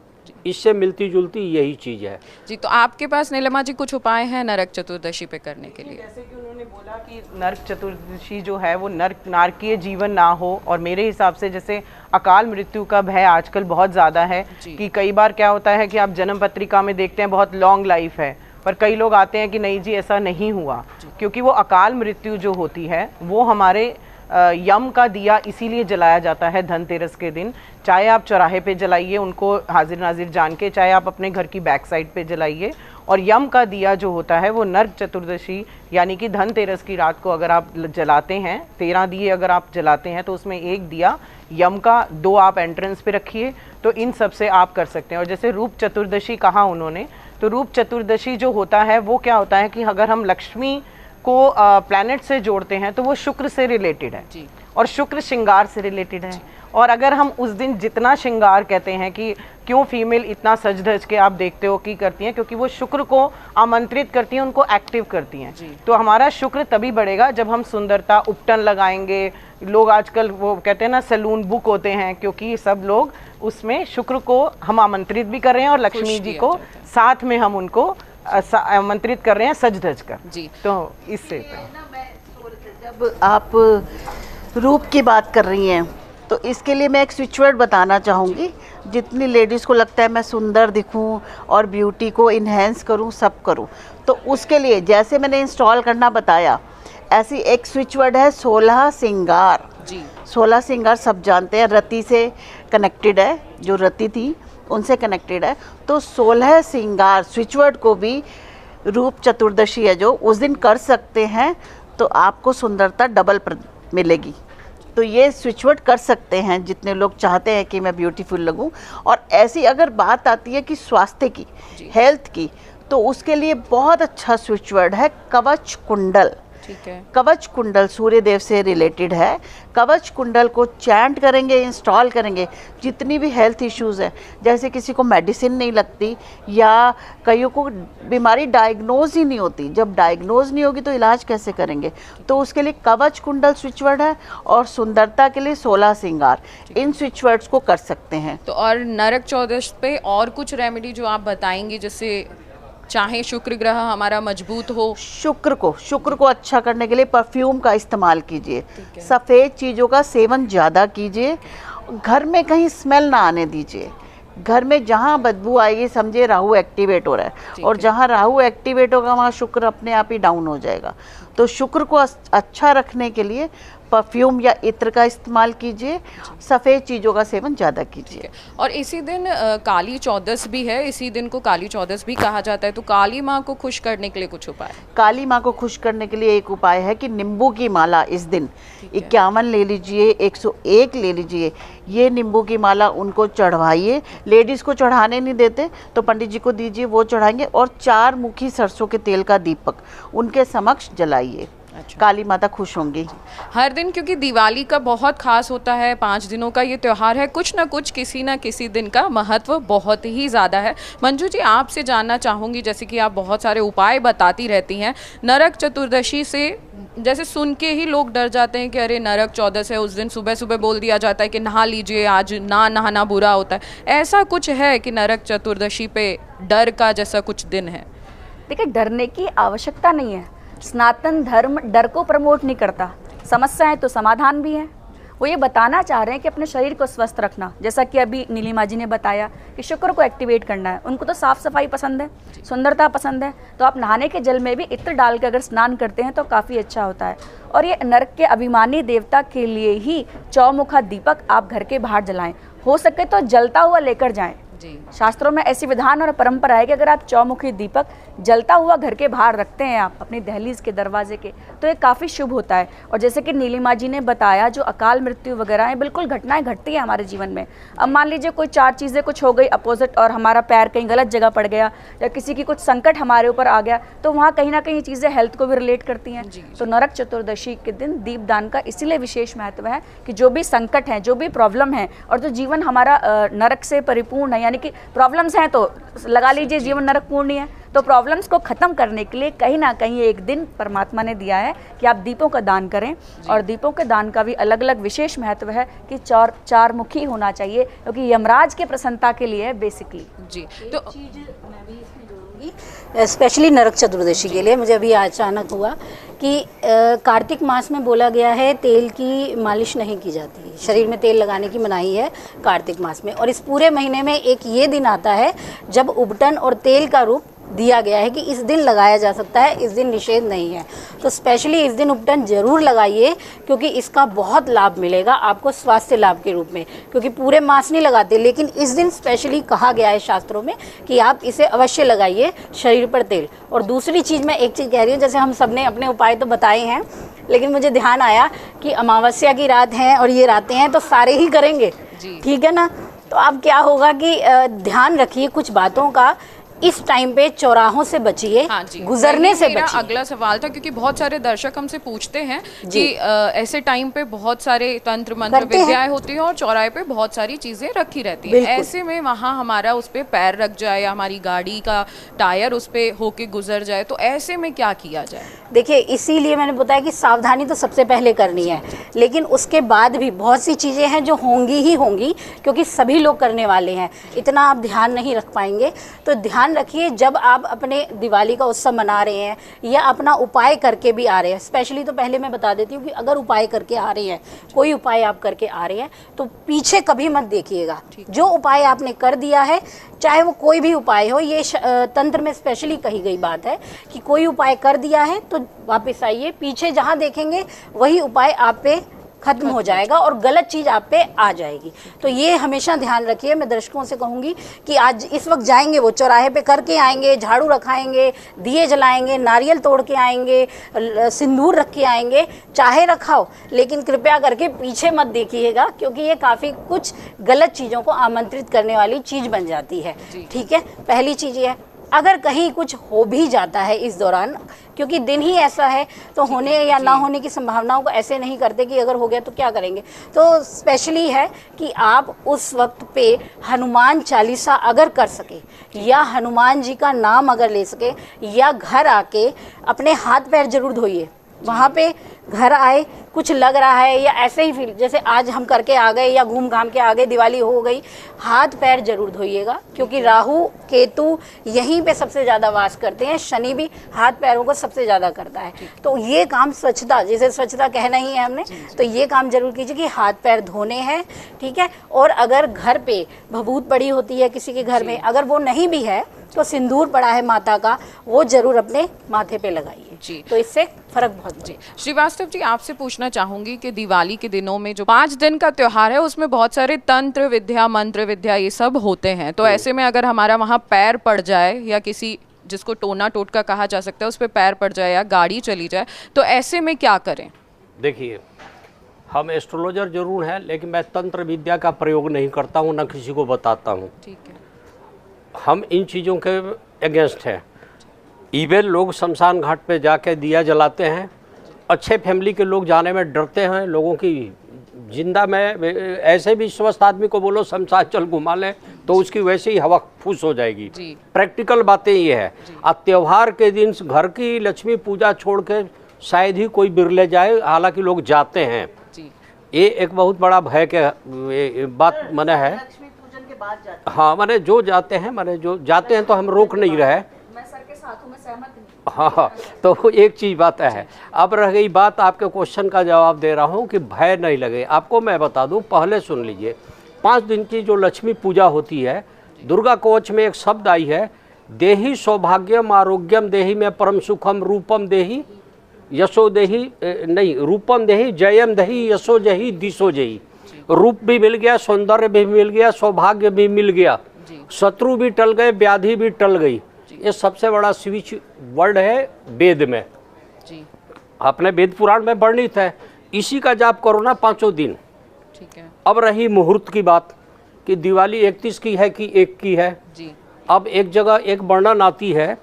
इससे मिलती जुलती यही चीज है। जी, तो आपके पास नीलिमा जी कुछ उपाय हैं नरक चतुर्दशी पे करने के लिए? जैसे कि उन्होंने बोला कि नरक चतुर्दशी जो है वो नारकीय जीवन ना हो, और मेरे हिसाब से जैसे अकाल मृत्यु का भय आजकल बहुत ज़्यादा है कि कई बार क्या होता है कि आप जन्म पत्रिका में देखते हैं बहुत लॉन्ग लाइफ है, पर कई लोग आते हैं कि नहीं जी ऐसा नहीं हुआ, क्योंकि वो अकाल मृत्यु जो होती है वो हमारे यम का दिया इसीलिए जलाया जाता है धनतेरस के दिन। चाहे आप चौराहे पे जलाइए उनको हाजिर नाजिर जान के, चाहे आप अपने घर की बैक साइड पे जलाइए। और यम का दिया जो होता है वो नरक चतुर्दशी यानी कि धनतेरस की रात को अगर आप जलाते हैं, 13 दिए अगर आप जलाते हैं, तो उसमें एक दिया यम का, 2 आप एंट्रेंस पे रखिए। तो इन सब से आप कर सकते हैं। और जैसे रूप चतुर्दशी कहा उन्होंने, तो रूप चतुर्दशी जो होता है वो क्या होता है कि अगर हम लक्ष्मी को प्लैनेट से जोड़ते हैं तो वो शुक्र से रिलेटेड है और शुक्र श्रृंगार से रिलेटेड है। और अगर हम उस दिन जितना श्रृंगार कहते हैं कि क्यों फीमेल इतना सज धज के आप देखते हो कि करती हैं, क्योंकि वो शुक्र को आमंत्रित करती हैं, उनको एक्टिव करती हैं। तो हमारा शुक्र तभी बढ़ेगा जब हम सुंदरता, उपटन लगाएंगे। लोग आजकल वो कहते हैं ना सैलून बुक होते हैं, क्योंकि सब लोग उसमें शुक्र को हम आमंत्रित भी कर रहे हैं और लक्ष्मी जी को साथ में हम उनको आमंत्रित कर रहे हैं सज धज कर जी। तो इससे जब आप रूप की बात कर रही हैं तो इसके लिए मैं एक स्विच वर्ड बताना चाहूँगी। जितनी लेडीज़ को लगता है मैं सुंदर दिखूं और ब्यूटी को इन्हेंस करूं, सब करूं, तो उसके लिए जैसे मैंने इंस्टॉल करना बताया, ऐसी एक स्विच वर्ड है 16 श्रृंगार जी। 16 श्रृंगार सब जानते हैं, रति से कनेक्टेड है, जो रति थी उनसे कनेक्टेड है। तो 16 श्रृंगार स्विच वर्ड को भी रूप चतुर्दशी है जो उस दिन कर सकते हैं, तो आपको सुंदरता डबल मिलेगी। तो ये स्विच वर्ड कर सकते हैं जितने लोग चाहते हैं कि मैं ब्यूटीफुल लगूं। और ऐसी अगर बात आती है कि स्वास्थ्य की, हेल्थ की, तो उसके लिए बहुत अच्छा स्विच वर्ड है कवच कुंडल। ठीक है। कवच कुंडल सूर्य देव से रिलेटेड है। कवच कुंडल को चैंट करेंगे, इंस्टॉल करेंगे, जितनी भी हेल्थ इश्यूज़ है, जैसे किसी को मेडिसिन नहीं लगती या कईयों को बीमारी डायग्नोज ही नहीं होती, जब डायग्नोज नहीं होगी तो इलाज कैसे करेंगे, तो उसके लिए कवच कुंडल स्विच वर्ड है। और सुंदरता के लिए 16 श्रृंगार, इन स्विच वर्ड्स को कर सकते हैं। तो और नरक चौदस पे और कुछ रेमेडी जो आप बताएंगे जिससे चाहे शुक्र ग्रह हमारा मजबूत हो? शुक्र को अच्छा करने के लिए परफ्यूम का इस्तेमाल कीजिए, सफ़ेद चीज़ों का सेवन ज़्यादा कीजिए, घर में कहीं स्मेल ना आने दीजिए, घर में जहाँ बदबू आएगी समझे राहु एक्टिवेट हो रहा है, और जहाँ राहु एक्टिवेट होगा वहाँ शुक्र अपने आप ही डाउन हो जाएगा। तो शुक्र को अच्छा रखने के लिए परफ्यूम या इत्र का इस्तेमाल कीजिए, सफ़ेद चीज़ों का सेवन ज़्यादा कीजिए। और इसी दिन काली चौदस भी है, इसी दिन को काली चौदस भी कहा जाता है, तो काली माँ को खुश करने के लिए कुछ उपाय? काली माँ को खुश करने के लिए एक उपाय है कि नींबू की माला इस दिन 51 ले लीजिए, 101 ले लीजिए, ये नींबू की माला उनको चढ़वाइए। लेडीज़ को चढ़ाने नहीं देते तो पंडित जी को दीजिए, वो चढ़ाएंगे। और 4 मुखी सरसों के तेल का दीपक उनके समक्ष जलाइए। अच्छा। काली माता खुश होंगी हर दिन, क्योंकि दिवाली का बहुत खास होता है, 5 दिनों का ये त्यौहार है, कुछ ना कुछ किसी ना किसी दिन का महत्व बहुत ही ज़्यादा है। मंजू जी, आपसे जानना चाहूँगी, जैसे कि आप बहुत सारे उपाय बताती रहती हैं, नरक चतुर्दशी से जैसे सुन के ही लोग डर जाते हैं कि अरे नरक चौदस है, उस दिन सुबह सुबह बोल दिया जाता है कि नहा लीजिए, आज ना नहाना बुरा होता है, ऐसा कुछ है कि नरक चतुर्दशी पे डर का जैसा कुछ दिन है? देखिए, डरने की आवश्यकता नहीं है। सनातन धर्म डर को प्रमोट नहीं करता, समस्याएं तो समाधान भी हैं। वो ये बताना चाह रहे हैं कि अपने शरीर को स्वस्थ रखना, जैसा कि अभी नीलिमा जी ने बताया कि शुक्र को एक्टिवेट करना है। उनको तो साफ़ सफाई पसंद है, सुंदरता पसंद है, तो आप नहाने के जल में भी इत्र डाल के अगर स्नान करते हैं तो काफ़ी अच्छा होता है। और ये नरक के अभिमानी देवता के लिए ही चौमुखा दीपक आप घर के बाहर जलाएं, हो सके तो जलता हुआ लेकर जाएं। शास्त्रों में ऐसी विधान और परंपरा है कि अगर आप चौमुखी दीपक जलता हुआ घर के बाहर रखते हैं आप अपनी दहलीज के दरवाजे के, तो ये काफ़ी शुभ होता है। और जैसे कि नीलिमा जी ने बताया, जो अकाल मृत्यु वगैरह है, बिल्कुल घटनाएं घटती है हमारे जीवन में। अब मान लीजिए कोई 4 चीज़ें कुछ हो गई अपोजिट और हमारा पैर कहीं गलत जगह पड़ गया, या किसी की कुछ संकट हमारे ऊपर आ गया, तो वहाँ कहीं ना कहीं चीज़ें हेल्थ को भी रिलेट करती हैं। तो नरक चतुर्दशी के दिन दीपदान का इसीलिए विशेष महत्व है कि जो भी संकट है, जो भी प्रॉब्लम है, और जो जीवन हमारा नरक से परिपूर्ण है, यानी कि प्रॉब्लम्स हैं तो लगा लीजिए जीवन नरकपूर्ण है, तो प्रॉब्लम्स को ख़त्म करने के लिए कहीं ना कहीं एक दिन परमात्मा ने दिया है कि आप दीपों का दान करें। और दीपों के दान का भी अलग अलग विशेष महत्व है कि 4 मुखी होना चाहिए, क्योंकि यमराज के प्रसन्नता के लिए बेसिकली। जी, तो चीज़ मैं भी इसमें जोड़ूंगी, स्पेशली नरक चतुर्दशी के लिए। मुझे अभी अचानक हुआ कि कार्तिक मास में बोला गया है तेल की मालिश नहीं की जाती, शरीर में तेल लगाने की मनाही है कार्तिक मास में। और इस पूरे महीने में एक ये दिन आता है जब उबटन और तेल का रूप दिया गया है कि इस दिन लगाया जा सकता है, इस दिन निषेध नहीं है। तो स्पेशली इस दिन उपटन जरूर लगाइए, क्योंकि इसका बहुत लाभ मिलेगा आपको स्वास्थ्य लाभ के रूप में, क्योंकि पूरे मास नहीं लगाते, लेकिन इस दिन स्पेशली कहा गया है शास्त्रों में कि आप इसे अवश्य लगाइए शरीर पर तेल। और दूसरी चीज़, मैं एक चीज़ कह रही हूँ, जैसे हम सब ने अपने उपाय तो बताए हैं, लेकिन मुझे ध्यान आया कि अमावस्या की रात है और ये रातें हैं तो सारे ही करेंगे, ठीक है ना। तो अब क्या होगा कि ध्यान रखिए कुछ बातों का, इस टाइम पे चौराहों से बचिए, हाँ गुजरने से बचिए। अगला सवाल था, क्योंकि बहुत सारे दर्शक हमसे पूछते हैं कि ऐसे टाइम पे बहुत सारे तंत्र मंत्र विद्याएं होती हैं और चौराहे पे बहुत सारी चीजें रखी रहती हैं, ऐसे में वहाँ हमारा उस पे पैर रख जाए या हमारी गाड़ी का टायर उस पे होके गुजर जाए, तो ऐसे में क्या किया जाए? देखिए, इसीलिए मैंने बताया कि सावधानी तो सबसे पहले करनी है, लेकिन उसके बाद भी बहुत सी चीज़ें हैं जो होंगी ही होंगी, क्योंकि सभी लोग करने वाले हैं, इतना आप ध्यान नहीं रख पाएंगे। तो ध्यान रखिए, जब आप अपने दिवाली का उत्सव मना रहे हैं या अपना उपाय करके भी आ रहे हैं, स्पेशली तो पहले मैं बता देती हूँ कि अगर उपाय करके आ रहे हैं, कोई उपाय आप करके आ रहे हैं, तो पीछे कभी मत देखिएगा। जो उपाय आपने कर दिया है, चाहे वो कोई भी उपाय हो, ये तंत्र में स्पेशली कही गई बात है कि कोई उपाय कर दिया है तो वापस आइए, पीछे जहाँ देखेंगे वही उपाय आप पे खत्म हो जाएगा और गलत चीज़ आप पे आ जाएगी। तो ये हमेशा ध्यान रखिए। मैं दर्शकों से कहूँगी कि आज इस वक्त जाएंगे वो चौराहे पे करके आएंगे, झाड़ू रखाएंगे, दिए जलाएंगे, नारियल तोड़ के आएंगे, सिंदूर रख के आएंगे, चाहे रखाओ, लेकिन कृपया करके पीछे मत देखिएगा, क्योंकि ये काफ़ी कुछ गलत चीज़ों को आमंत्रित करने वाली चीज़ बन जाती है, ठीक है। पहली चीज़ ये है, अगर कहीं कुछ हो भी जाता है इस दौरान, क्योंकि दिन ही ऐसा है, तो होने या ना होने की संभावनाओं को ऐसे नहीं करते कि अगर हो गया तो क्या करेंगे। तो स्पेशली है कि आप उस वक्त पे हनुमान चालीसा अगर कर सके, या हनुमान जी का नाम अगर ले सके, या घर आके अपने हाथ पैर जरूर धोइए, वहाँ पे घर आए, कुछ लग रहा है या ऐसे ही फील जैसे आज हम करके आ गए या घूम घाम के आ गए, दिवाली हो गई, हाथ पैर जरूर धोइएगा, क्योंकि राहु केतु यहीं पे सबसे ज़्यादा वास करते हैं, शनि भी हाथ पैरों को सबसे ज़्यादा करता है। तो ये काम स्वच्छता, जिसे स्वच्छता कहना ही है हमने, तो ये काम जरूर कीजिए कि हाथ पैर धोने हैं, ठीक है। और अगर घर पे भभूत पड़ी होती है किसी के घर में, अगर वो नहीं भी है तो सिंदूर पड़ा है माता का, वो जरूर अपने माथे पे लगाइए जी। तो इससे फर्क बहुत जी। श्रीवास्तव जी, आपसे पूछना चाहूंगी कि दिवाली के दिनों में जो 5 दिन का त्योहार है उसमें बहुत सारे तंत्र विद्या, मंत्र विद्या, ये सब होते हैं, तो ऐसे में अगर हमारा वहाँ पैर पड़ जाए या किसी जिसको टोना टोटका कहा जा सकता है उस पर पैर पड़ जाए या गाड़ी चली जाए, तो ऐसे में क्या करें? देखिए, हम एस्ट्रोलॉजर जरूर हैं, लेकिन मैं तंत्र विद्या का प्रयोग नहीं करता हूँ, न किसी को बताता हूँ। ठीक है। हम इन चीज़ों के अगेंस्ट हैं। इवन लोग शमशान घाट पे जाके दिया जलाते हैं, अच्छे फैमिली के लोग जाने में डरते हैं। लोगों की जिंदा में ऐसे भी स्वस्थ आदमी को बोलो शमशान चल घुमा ले तो उसकी वैसे ही हवा फूस हो जाएगी। प्रैक्टिकल बातें ये है। अब त्यौहार के दिन घर की लक्ष्मी पूजा छोड़ के शायद ही कोई बिरले जाए, हालांकि लोग जाते हैं। ये एक बहुत बड़ा भय के बात मने है। हाँ, माने जो जाते हैं, माने जो जाते हैं तो हम रोक नहीं रहे। मैं सर के साथों में सहमत हूं। हाँ, तो एक चीज़ बात है। अब रह गई बात, आपके क्वेश्चन का जवाब दे रहा हूँ कि भय नहीं लगे। आपको मैं बता दूँ, पहले सुन लीजिए, 5 दिन की जो लक्ष्मी पूजा होती है, दुर्गा कवच में एक शब्द आई है, देहि सौभाग्यम आरोग्यम देहि में परम सुखम रूपम देहि यशो देहि, नहीं, रूपम देहि जयम देहि यशो जहि दिशो जहि। रूप भी मिल गया, सौंदर्य भी मिल गया, सौभाग्य भी मिल गया, शत्रु भी टल गए, व्याधि भी टल गई। ये सबसे बड़ा स्विच वर्ड है वेद में जी। अपने वेद पुराण में वर्णित है। इसी का जाप करो ना 5 दिन। ठीक है। अब रही मुहूर्त की बात कि दिवाली 31 की है कि 1 की है जी। अब एक जगह एक वर्णन आती है,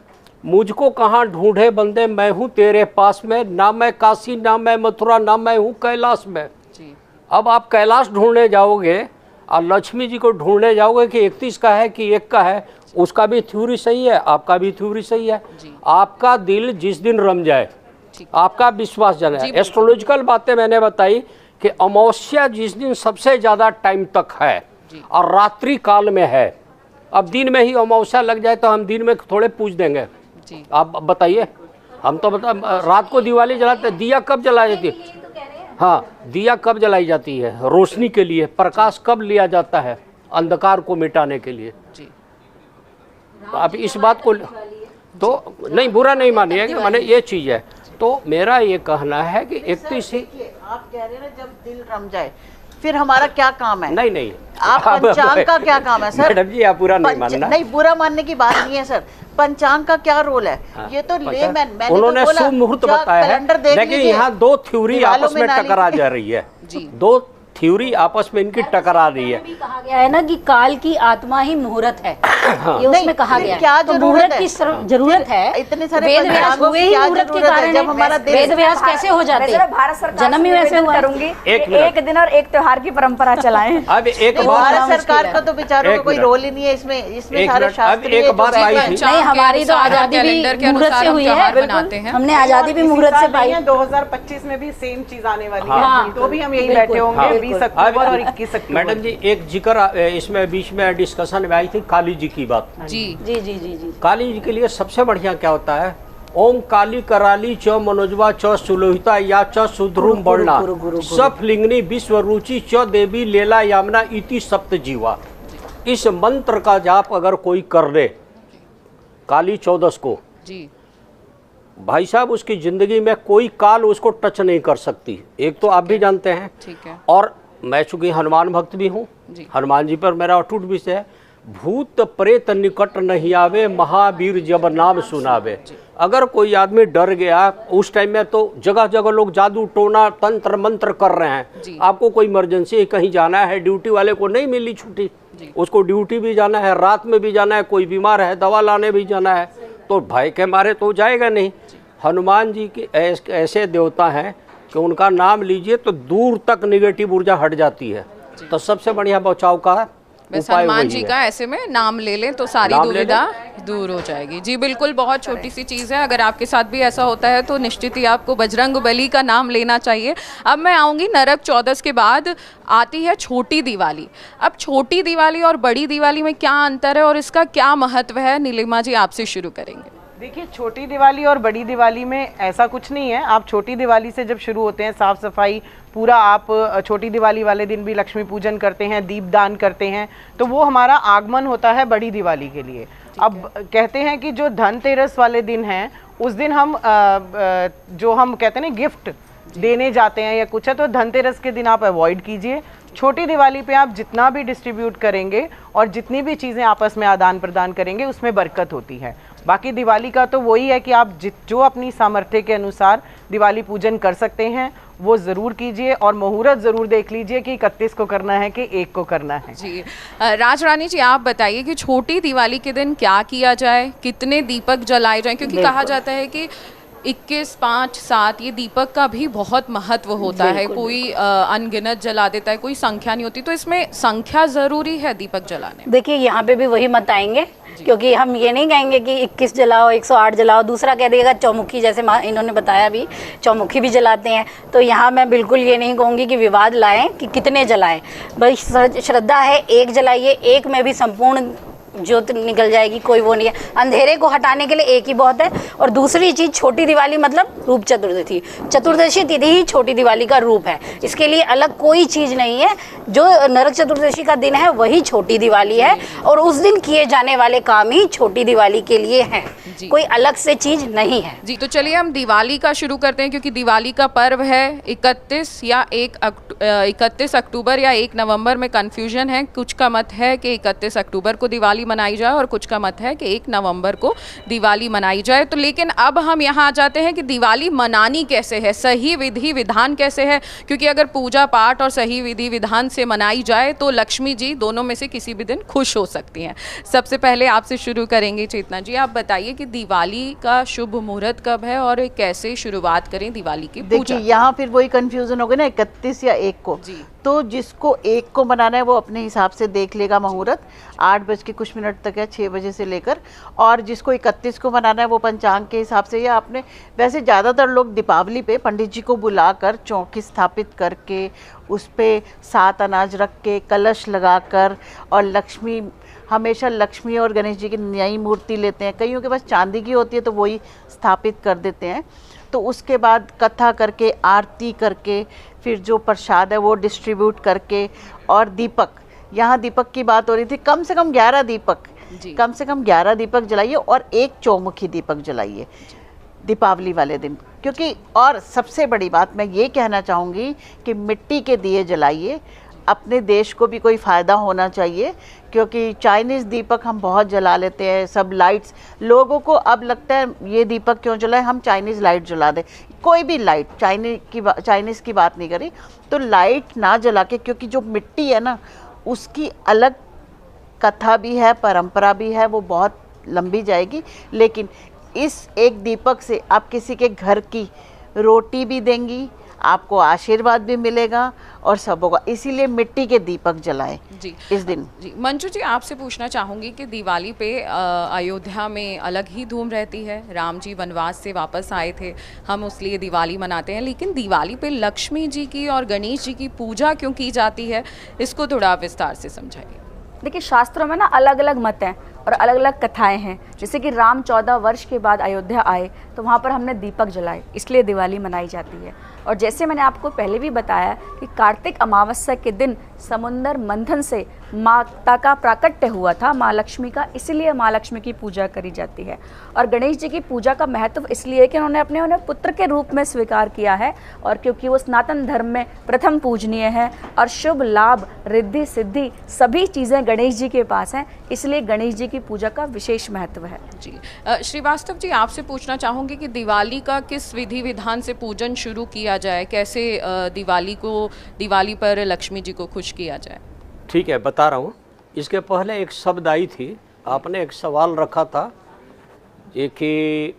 मुझको कहाँ ढूंढे बंदे, मैं हूँ तेरे पास में, ना मैं काशी ना मैं मथुरा ना मैं हूँ कैलाश में जी। अब आप कैलाश ढूंढने जाओगे और लक्ष्मी जी को ढूंढने जाओगे कि 31 का है कि 1 का है, उसका भी थ्योरी सही है, आपका भी थ्योरी सही है। आपका दिल जिस दिन रम जाए, आपका विश्वास जाए। एस्ट्रोलॉजिकल बातें मैंने बताई कि अमावस्या जिस दिन सबसे ज़्यादा टाइम तक है और रात्रि काल में है। अब दिन में ही अमावस्या लग जाए तो हम दिन में थोड़े पूछ देंगे। आप बताइए, हम तो बता, रात को दिवाली जलाते, दिया कब जलाई जाती है? हाँ, दिया कब जलाई जाती है? रोशनी के लिए। प्रकाश कब लिया जाता है? अंधकार को मिटाने के लिए। अब इस बात को तो नहीं, बुरा नहीं मानिएगा, मैंने ये चीज़ है। तो मेरा ये कहना है कि 31 ही आप कह रहे हैं ना, जब दिल रम जाए फिर हमारा क्या काम है? नहीं, आप पंचांग का क्या काम है सर? मैडम जी, आप बुरा नहीं मानना। नहीं, बुरा मानने की बात नहीं है सर। पंचांग का क्या रोल है? हाँ, ये तो लेमैन, मैंने उन्होंने शुभ मुहूर्त बताया है, लेकिन यहाँ 2 थ्योरी आपस में टकरा जा रही है। 2 थ्योरी आपस में इनकी टकरा रही है। कहा गया है ना कि काल की आत्मा ही मुहूर्त है, ये उसमें कहा गया है। क्या तो मुहूर्त की जरूरत है? इतने सारे वेद व्यास हुए ही मुहूर्त के कारण, जब हमारा वेद व्यास कैसे हो जाते हैं? भारत सरकार जन्म ही वैसे हुआ। करूंगी एक दिन और एक त्योहार की परंपरा चलाएं। अब एक भारत सरकार का तो बेचारों का कोई रोल ही नहीं है इसमें सारे शास्त्री एक बात आई थी। नहीं, हमारी तो आजादी भी मुहूर्त से हुई है। हमने आजादी भी मुहूर्त से पाई। 2025 में भी सेम चीज आने वाली है, तो भी हम यही बैठे होंगे 20 अक्टूबर और 21 अक्टूबर। मैडम जी, एक जिक्र इसमें बीच में डिस्कशन में आई थी काली जी की बात। जी जी जी जी जी। काली जी के लिए सबसे बढ़िया क्या होता है? ओम काली कराली च मनोजवा च सुलोहिता या च सुध्रुम वर्णा सफलिंगनी विश्व रुचि च देवी लेला यामना इति सप्त जीवा। इस मंत्र का जाप अगर कोई कर ले काली 14 को जी, भाई साहब, उसकी जिंदगी में कोई काल उसको टच नहीं कर सकती। एक तो आप भी जानते हैं। ठीक है। और मैं चूंकि हनुमान भक्त भी हूँ, हनुमान जी पर मेरा अटूट विषय है, भूत प्रेत निकट नहीं आवे, महावीर जब नाम सुनावे। अगर कोई आदमी डर गया उस टाइम में, तो जगह जगह लोग जादू टोना तंत्र मंत्र कर रहे हैं। आपको कोई इमरजेंसी कहीं जाना है, ड्यूटी वाले को नहीं मिली छुट्टी, उसको ड्यूटी भी जाना है, रात में भी जाना है, कोई बीमार है दवा लाने भी जाना है, तो भय के मारे तो जाएगा नहीं। हनुमान जी के ऐसे देवता हैं कि उनका नाम लीजिए तो दूर तक निगेटिव ऊर्जा हट जाती है। तो सबसे बढ़िया बचाव का बस उपाय हनुमान वही जी है। का ऐसे में नाम ले लें तो सारी नाम ले दुविधा दूर हो जाएगी। जी बिल्कुल, बहुत छोटी सी चीज़ है, अगर आपके साथ भी ऐसा होता है तो निश्चित ही आपको बजरंग बली का नाम लेना चाहिए। अब मैं आऊँगी नरक चौदस के बाद आती है छोटी दिवाली। अब छोटी दिवाली और बड़ी दिवाली में क्या अंतर है और इसका क्या महत्व है, नीलिमा जी आपसे शुरू करेंगे। देखिए, छोटी दिवाली और बड़ी दिवाली में ऐसा कुछ नहीं है। आप छोटी दिवाली से जब शुरू होते हैं, साफ सफाई पूरा, आप छोटी दिवाली वाले दिन भी लक्ष्मी पूजन करते हैं, दीपदान करते हैं, तो वो हमारा आगमन होता है बड़ी दिवाली के लिए। अब कहते हैं कि जो धनतेरस वाले दिन है उस दिन हम जो हम कहते हैं ना गिफ्ट देने जाते हैं या कुछ है, तो धनतेरस के दिन आप अवॉइड कीजिए। छोटी दिवाली पे आप जितना भी डिस्ट्रीब्यूट करेंगे और जितनी भी चीज़ें आपस में आदान प्रदान करेंगे उसमें बरकत होती है। बाकी दिवाली का तो वही है कि आप जो अपनी सामर्थ्य के अनुसार दिवाली पूजन कर सकते हैं वो ज़रूर कीजिए, और मुहूर्त ज़रूर देख लीजिए कि 31 को करना है कि 1 को करना है। जी राज रानी जी, आप बताइए कि छोटी दिवाली के दिन क्या किया जाए, कितने दीपक जलाए जाएं, क्योंकि कहा जाता है कि 21, 5, 7 ये दीपक का भी बहुत महत्व होता है। कोई अनगिनत जला देता है, कोई संख्या नहीं होती, तो इसमें संख्या ज़रूरी है दीपक जलाने। देखिए, यहाँ पे भी वही मत आएंगे, क्योंकि हम ये नहीं कहेंगे कि 21 जलाओ, 108 जलाओ। दूसरा कह देगा चौमुखी, जैसे इन्होंने बताया भी चौमुखी भी जलाते हैं। तो यहाँ मैं बिल्कुल ये नहीं कहूँगी कि विवाद लाएं कि कितने जलाएं। भाई श्रद्धा है, 1 जलाइए, 1 में भी संपूर्ण ज्योत निकल जाएगी, कोई वो नहीं है। अंधेरे को हटाने के लिए 1 ही बहुत है। और दूसरी चीज़, छोटी दिवाली मतलब रूप चतुर्दशी। चतुर्दशी तिथि ही छोटी दिवाली का रूप है, इसके लिए अलग कोई चीज़ नहीं है। जो नरक चतुर्दशी का दिन है वही छोटी दिवाली है, और उस दिन किए जाने वाले काम ही छोटी दिवाली के लिए हैं, कोई अलग से चीज़ नहीं है। जी तो चलिए हम दिवाली का शुरू करते हैं, क्योंकि दिवाली का पर्व है 31 अक्टूबर या 1 नवंबर में कन्फ्यूजन है। कुछ का मत है कि 31 अक्टूबर को दिवाली मनाई जाए और कुछ का मत है कि 1 नवंबर को दिवाली मनाई जाए। तो लेकिन अब हम यहाँ आ जाते हैं कि दिवाली मनानी कैसे है, सही विधि विधान कैसे है, क्योंकि अगर पूजा पाठ और सही विधि विधान से मनाई जाए तो लक्ष्मी जी दोनों में से किसी भी दिन खुश हो सकती हैं। सबसे पहले आपसे शुरू करेंगे चेतना जी, आप बताइए कि दिवाली का शुभ मुहूर्त कब है और कैसे शुरुआत करें दिवाली की पूजा। देखिए, यहाँ फिर वही कंफ्यूजन हो गया ना, 31 या 1 को। तो जिसको 1 को मनाना है वो अपने हिसाब से देख लेगा मुहूर्त, 8 बज के कुछ मिनट तक है, 6 बजे से लेकर। और जिसको 31 को मनाना है वो पंचांग के हिसाब से, या अपने वैसे ज़्यादातर लोग दीपावली पे पंडित जी को बुलाकर चौकी स्थापित करके उस पर 7 अनाज रख के कलश लगाकर, और लक्ष्मी, हमेशा लक्ष्मी और गणेश जी की नई मूर्ति लेते हैं। कईयों के पास चांदी की होती है तो वही स्थापित कर देते हैं। तो उसके बाद कथा करके, आरती करके, फिर जो प्रसाद है वो डिस्ट्रीब्यूट करके, और दीपक, यहाँ दीपक की बात हो रही थी, कम से कम 11 दीपक, कम से कम 11 दीपक जलाइए, और 1 चौमुखी दीपक जलाइए दीपावली वाले दिन। क्योंकि और सबसे बड़ी बात मैं ये कहना चाहूँगी कि मिट्टी के दिए जलाइए, अपने देश को भी कोई फ़ायदा होना चाहिए। क्योंकि चाइनीज़ दीपक हम बहुत जला लेते हैं, सब लाइट्स, लोगों को अब लगता है ये दीपक क्यों जलाए, हम चाइनीज़ लाइट जला दें। कोई भी लाइट, चाइनीज़ की बात नहीं करी, तो लाइट ना जला के, क्योंकि जो मिट्टी है ना उसकी अलग कथा भी है, परंपरा भी है, वो बहुत लंबी जाएगी। लेकिन इस एक दीपक से आप किसी के घर की रोटी भी देंगी, आपको आशीर्वाद भी मिलेगा और सब होगा। इसीलिए मिट्टी के दीपक जलाएं जी इस दिन। जी मंजू जी, आपसे पूछना चाहूँगी कि दिवाली पे अयोध्या में अलग ही धूम रहती है। राम जी वनवास से वापस आए थे, हम उस लिए दिवाली मनाते हैं, लेकिन दिवाली पे लक्ष्मी जी की और गणेश जी की पूजा क्यों की जाती है, इसको थोड़ा विस्तार से समझाइए। देखिए, शास्त्रों में ना अलग अलग मत हैं और अलग अलग कथाएं हैं। जैसे कि राम 14 वर्ष के बाद अयोध्या आए तो वहाँ पर हमने दीपक जलाए, इसलिए दिवाली मनाई जाती है। और जैसे मैंने आपको पहले भी बताया कि कार्तिक अमावस्या के दिन समुद्र मंथन से माता का प्राकट्य हुआ था, माँ लक्ष्मी का, इसलिए माँ लक्ष्मी की पूजा करी जाती है। और गणेश जी की पूजा का महत्व इसलिए है कि उन्हें उन्हें पुत्र के रूप में स्वीकार किया है, और क्योंकि वो सनातन धर्म में प्रथम पूजनीय है और शुभ लाभ, रिद्धि सिद्धि सभी चीज़ें गणेश जी के पास हैं, इसलिए गणेश जी की पूजा का विशेष महत्व है। जी श्रीवास्तव जी, आपसे पूछना चाहूँगी कि दिवाली का किस विधि विधान से पूजन शुरू किया जाए, कैसे दिवाली पर लक्ष्मी जी को खुश किया जाए। ठीक है, बता रहा हूँ। इसके पहले एक शब्द आई थी, आपने एक सवाल रखा था ये कि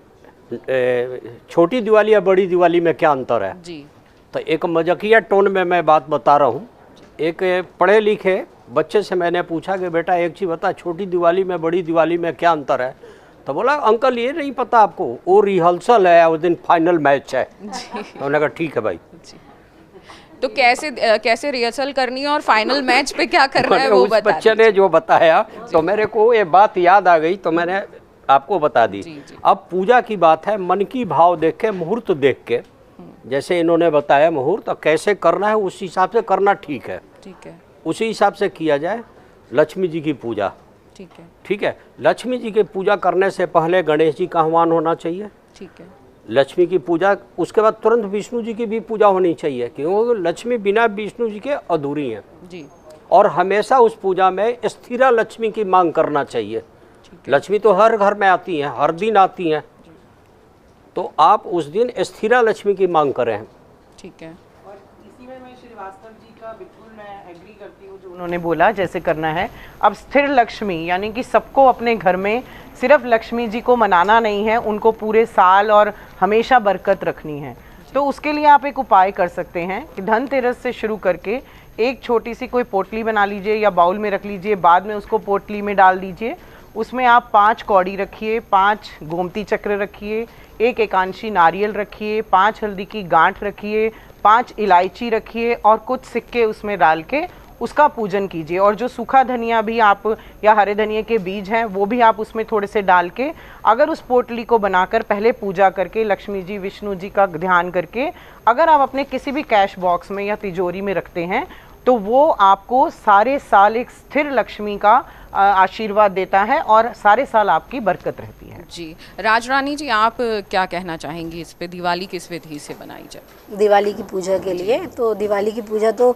छोटी दिवाली या बड़ी दिवाली में क्या अंतर है। जी, तो एक मजाकिया टोन में मैं बात बता रहा हूँ। एक पढ़े लिखे बच्चे से मैंने पूछा कि बेटा एक चीज़ बता, छोटी दिवाली में बड़ी दिवाली में क्या अंतर है? तो बोला अंकल ये नहीं पता आपको, वो रिहर्सल है, उस दिन फाइनल मैच है। तो उन्होंने कहा ठीक है भाई। तो कैसे रिहर्सल करनी है और फाइनल मैच पे क्या करना है वो उस बता बच्चे ने जो बताया तो मेरे को ये बात याद आ गई, तो मैंने आपको बता दी। अब पूजा की बात है, मन की भाव देख के, मुहूर्त देख के, जैसे इन्होंने बताया मुहूर्त कैसे करना है उस हिसाब से करना ठीक है, उसी हिसाब से किया जाए। लक्ष्मी जी की पूजा ठीक है। लक्ष्मी जी की पूजा करने से पहले गणेश जी का आह्वान होना चाहिए, ठीक है। लक्ष्मी की पूजा, उसके बाद तुरंत विष्णु जी की भी पूजा होनी चाहिए, क्योंकि लक्ष्मी बिना विष्णु जी के अधूरी हैं जी। और हमेशा उस पूजा में स्थिरा लक्ष्मी की मांग करना चाहिए। लक्ष्मी तो हर घर में आती हैं, हर दिन आती हैं, तो आप उस दिन स्थिरा लक्ष्मी की मांग करें, ठीक है। और इसी में मैं श्रीवास्तव जी का बिल्कुल मैं एग्री करती हूँ जो उन्होंने बोला जैसे करना है। अब स्थिर लक्ष्मी यानी कि सबको अपने घर में सिर्फ लक्ष्मी जी को मनाना नहीं है, उनको पूरे साल और हमेशा बरकत रखनी है। तो उसके लिए आप एक उपाय कर सकते हैं कि धनतेरस से शुरू करके एक छोटी सी कोई पोटली बना लीजिए या बाउल में रख लीजिए, बाद में उसको पोटली में डाल दीजिए। उसमें आप 5 कौड़ी रखिए, 5 गोमती चक्र रखिए, 1 एकांशी नारियल रखिए, 5 हल्दी की गांठ रखिए, 5 इलायची रखिए और कुछ सिक्के उसमें डाल के उसका पूजन कीजिए। और जो सूखा धनिया भी आप या हरे धनिया के बीज हैं वो भी आप उसमें थोड़े से डाल के अगर उस पोटली को बनाकर पहले पूजा करके लक्ष्मी जी विष्णु जी का ध्यान करके अगर आप अपने किसी भी कैश बॉक्स में या तिजोरी में रखते हैं तो वो आपको सारे साल एक स्थिर लक्ष्मी का आशीर्वाद देता है और सारे साल आपकी बरकत रहती है। जी राजरानी जी, आप क्या कहना चाहेंगी इस पे? दिवाली किस विधि से बनाई जाए? दिवाली की पूजा के लिए तो दिवाली की पूजा तो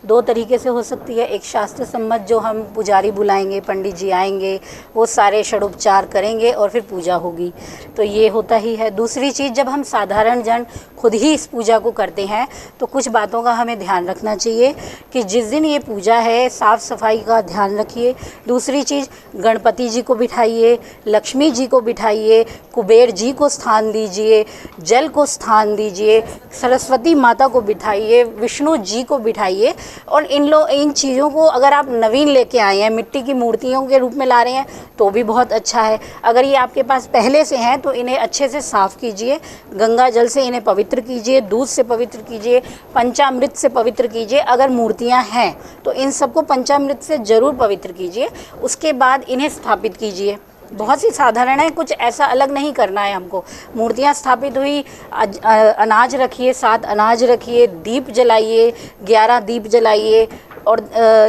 2 तरीके से हो सकती है। एक शास्त्र सम्मत, जो हम पुजारी बुलाएंगे, पंडित जी आएंगे, वो सारे षडोपचार करेंगे और फिर पूजा होगी, तो ये होता ही है। दूसरी चीज़, जब हम साधारण जन खुद ही इस पूजा को करते हैं तो कुछ बातों का हमें ध्यान रखना चाहिए कि जिस दिन ये पूजा है साफ़ सफाई का ध्यान रखिए। दूसरी चीज़, गणपति जी को बिठाइए, लक्ष्मी जी को बिठाइए, कुबेर जी को स्थान दीजिए, जल को स्थान दीजिए, सरस्वती माता को बिठाइए, विष्णु जी को बिठाइए। और इन चीज़ों को अगर आप नवीन लेके आए हैं, मिट्टी की मूर्तियों के रूप में ला रहे हैं तो भी बहुत अच्छा है। अगर ये आपके पास पहले से हैं तो इन्हें अच्छे से साफ़ कीजिए, गंगा जल से इन्हें पवित्र कीजिए, दूध से पवित्र कीजिए, पंचामृत से पवित्र कीजिए। अगर मूर्तियाँ हैं तो इन सबको पंचामृत से ज़रूर पवित्र कीजिए, उसके बाद इन्हें स्थापित कीजिए। बहुत सी साधारण है, कुछ ऐसा अलग नहीं करना है हमको। मूर्तियाँ स्थापित हुई, अनाज रखिए, 7 अनाज रखिए, दीप जलाइए, 11 दीप जलाइए और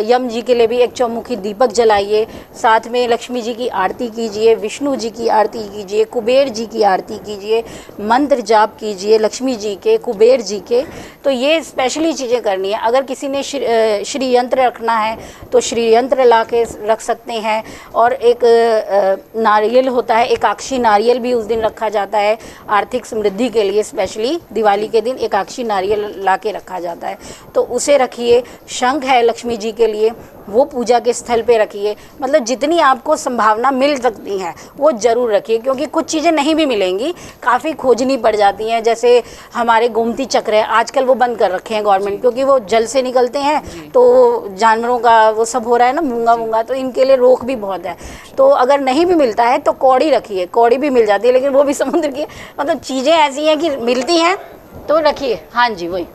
यम जी के लिए भी एक चौमुखी दीपक जलाइए। साथ में लक्ष्मी जी की आरती कीजिए, विष्णु जी की आरती कीजिए, कुबेर जी की आरती कीजिए, मंत्र जाप कीजिए लक्ष्मी जी के, कुबेर जी के। तो ये स्पेशली चीज़ें करनी है। अगर किसी ने श्री यंत्र रखना है तो श्री यंत्र ला के रख सकते हैं। और एक नारियल होता है, एकाक्षी नारियल भी उस दिन रखा जाता है आर्थिक समृद्धि के लिए। स्पेशली दिवाली के दिन एकाक्षी नारियल ला के रखा जाता है, तो उसे रखिए। शंख है लक्ष्मी जी के लिए, वो पूजा के स्थल पे रखिए। मतलब जितनी आपको संभावना मिल सकती है वो ज़रूर रखिए, क्योंकि कुछ चीज़ें नहीं भी मिलेंगी, काफ़ी खोजनी पड़ जाती हैं। जैसे हमारे गोमती चक्र है, आजकल वो बंद कर रखे हैं गवर्नमेंट, क्योंकि वो जल से निकलते हैं तो जानवरों का वो सब हो रहा है ना, मूंगा, तो इनके लिए रोक भी बहुत है। तो अगर नहीं भी मिलता है तो कौड़ी रखिए, कौड़ी भी मिल जाती है, लेकिन वो भी समुद्र की, मतलब चीज़ें ऐसी हैं कि मिलती हैं तो रखिए। हाँ जी, वही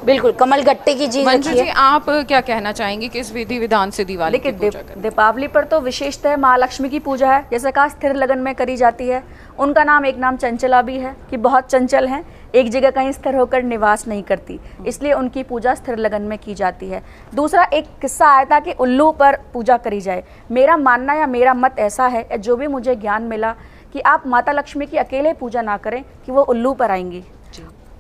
बिल्कुल कमल गट्टे की चीज मंजू जी, आप क्या कहना चाहेंगी कि इस विधि विधान से दिवाली की पूजा करें? दीपावली पर तो विशेषतः माँ लक्ष्मी की पूजा है, जैसे कहा स्थिर लगन में करी जाती है। उनका नाम एक नाम चंचला भी है कि बहुत चंचल हैं, एक जगह कहीं स्थिर होकर निवास नहीं करती, इसलिए उनकी पूजा स्थिर लगन में की जाती है। दूसरा, एक किस्सा आया था कि उल्लू पर पूजा करी जाए। मेरा मानना या मेरा मत ऐसा है, जो भी मुझे ज्ञान मिला, कि आप माता लक्ष्मी की अकेले पूजा ना करें कि वो उल्लू पर आएंगी।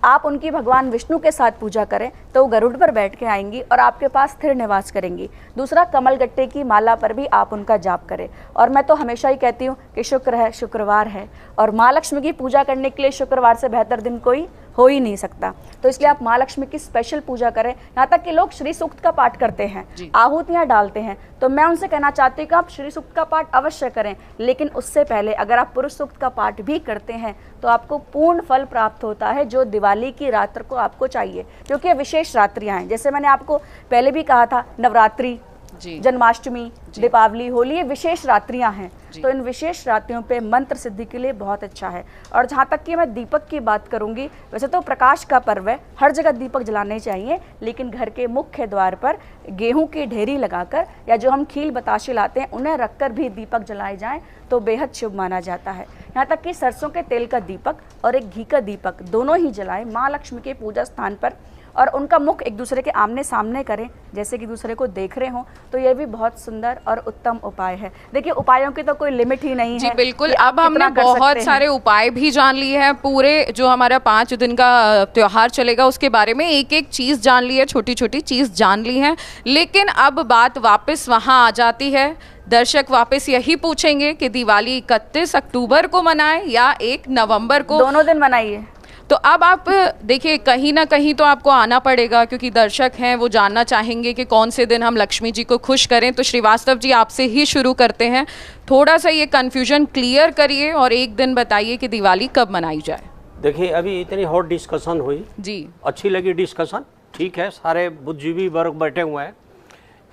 आप उनकी भगवान विष्णु के साथ पूजा करें तो वो गरुड़ पर बैठ के आएंगी और आपके पास स्थिर निवास करेंगी। दूसरा, कमल गट्टे की माला पर भी आप उनका जाप करें। और मैं तो हमेशा ही कहती हूँ कि शुक्र है, शुक्रवार है, और माँ लक्ष्मी की पूजा करने के लिए शुक्रवार से बेहतर दिन कोई हो ही नहीं सकता। तो इसलिए आप माँ लक्ष्मी की स्पेशल पूजा करें। यहाँ तक कि लोग श्री सूक्त का पाठ करते हैं, आहुतियाँ डालते हैं, तो मैं उनसे कहना चाहती हूँ कि आप श्री सूक्त का पाठ अवश्य करें, लेकिन उससे पहले अगर आप पुरुष सूक्त का पाठ भी करते हैं तो आपको पूर्ण फल प्राप्त होता है, जो दिवाली की रात्र को आपको चाहिए, क्योंकि विशेष रात्रियाँ हैं। जैसे मैंने आपको पहले भी कहा था, नवरात्रि जी। जन्माष्टमी, दीपावली, होली, ये विशेष रात्रियां हैं। तो इन विशेष रात्रियों पे मंत्र सिद्धि के लिए बहुत अच्छा है। और जहाँ तक कि मैं दीपक की बात करूंगी, वैसे तो प्रकाश का पर्व है, हर जगह दीपक जलाने चाहिए, लेकिन घर के मुख्य द्वार पर गेहूं की ढेरी लगाकर या जो हम खील बताशे लाते हैं उन्हें रखकर भी दीपक जलाए जाएं तो बेहद शुभ माना जाता है। यहाँ तक कि सरसों के तेल का दीपक और एक घी का दीपक दोनों ही जलाएं माँ लक्ष्मी के पूजा स्थान पर, और उनका मुख एक दूसरे के आमने सामने करें, जैसे कि दूसरे को देख रहे हों, तो ये भी बहुत सुंदर और उत्तम उपाय है। देखिए, उपायों की तो कोई लिमिट ही नहीं जी है। बिल्कुल। अब हमने बहुत सारे उपाय भी जान लिए हैं, पूरे जो हमारा 5 दिन का त्योहार चलेगा उसके बारे में एक एक चीज़ जान ली है, छोटी छोटी चीज़ जान ली है। लेकिन अब बात वापस वहाँ आ जाती है, दर्शक वापस यही पूछेंगे कि दिवाली 31 अक्टूबर को मनाएं या 1 नवंबर को। दोनों दिन मनाइए। तो अब आप देखिए, कहीं ना कहीं तो आपको आना पड़ेगा, क्योंकि दर्शक हैं वो जानना चाहेंगे कि कौन से दिन हम लक्ष्मी जी को खुश करें। तो श्रीवास्तव जी, आपसे ही शुरू करते हैं, थोड़ा सा ये कन्फ्यूजन क्लियर करिए और एक दिन बताइए कि दिवाली कब मनाई जाए। देखिए, अभी इतनी हॉट डिस्कशन हुई जी, अच्छी लगी डिस्कशन, ठीक है, सारे बुद्धिजीवी वर्ग बैठे हुए हैं।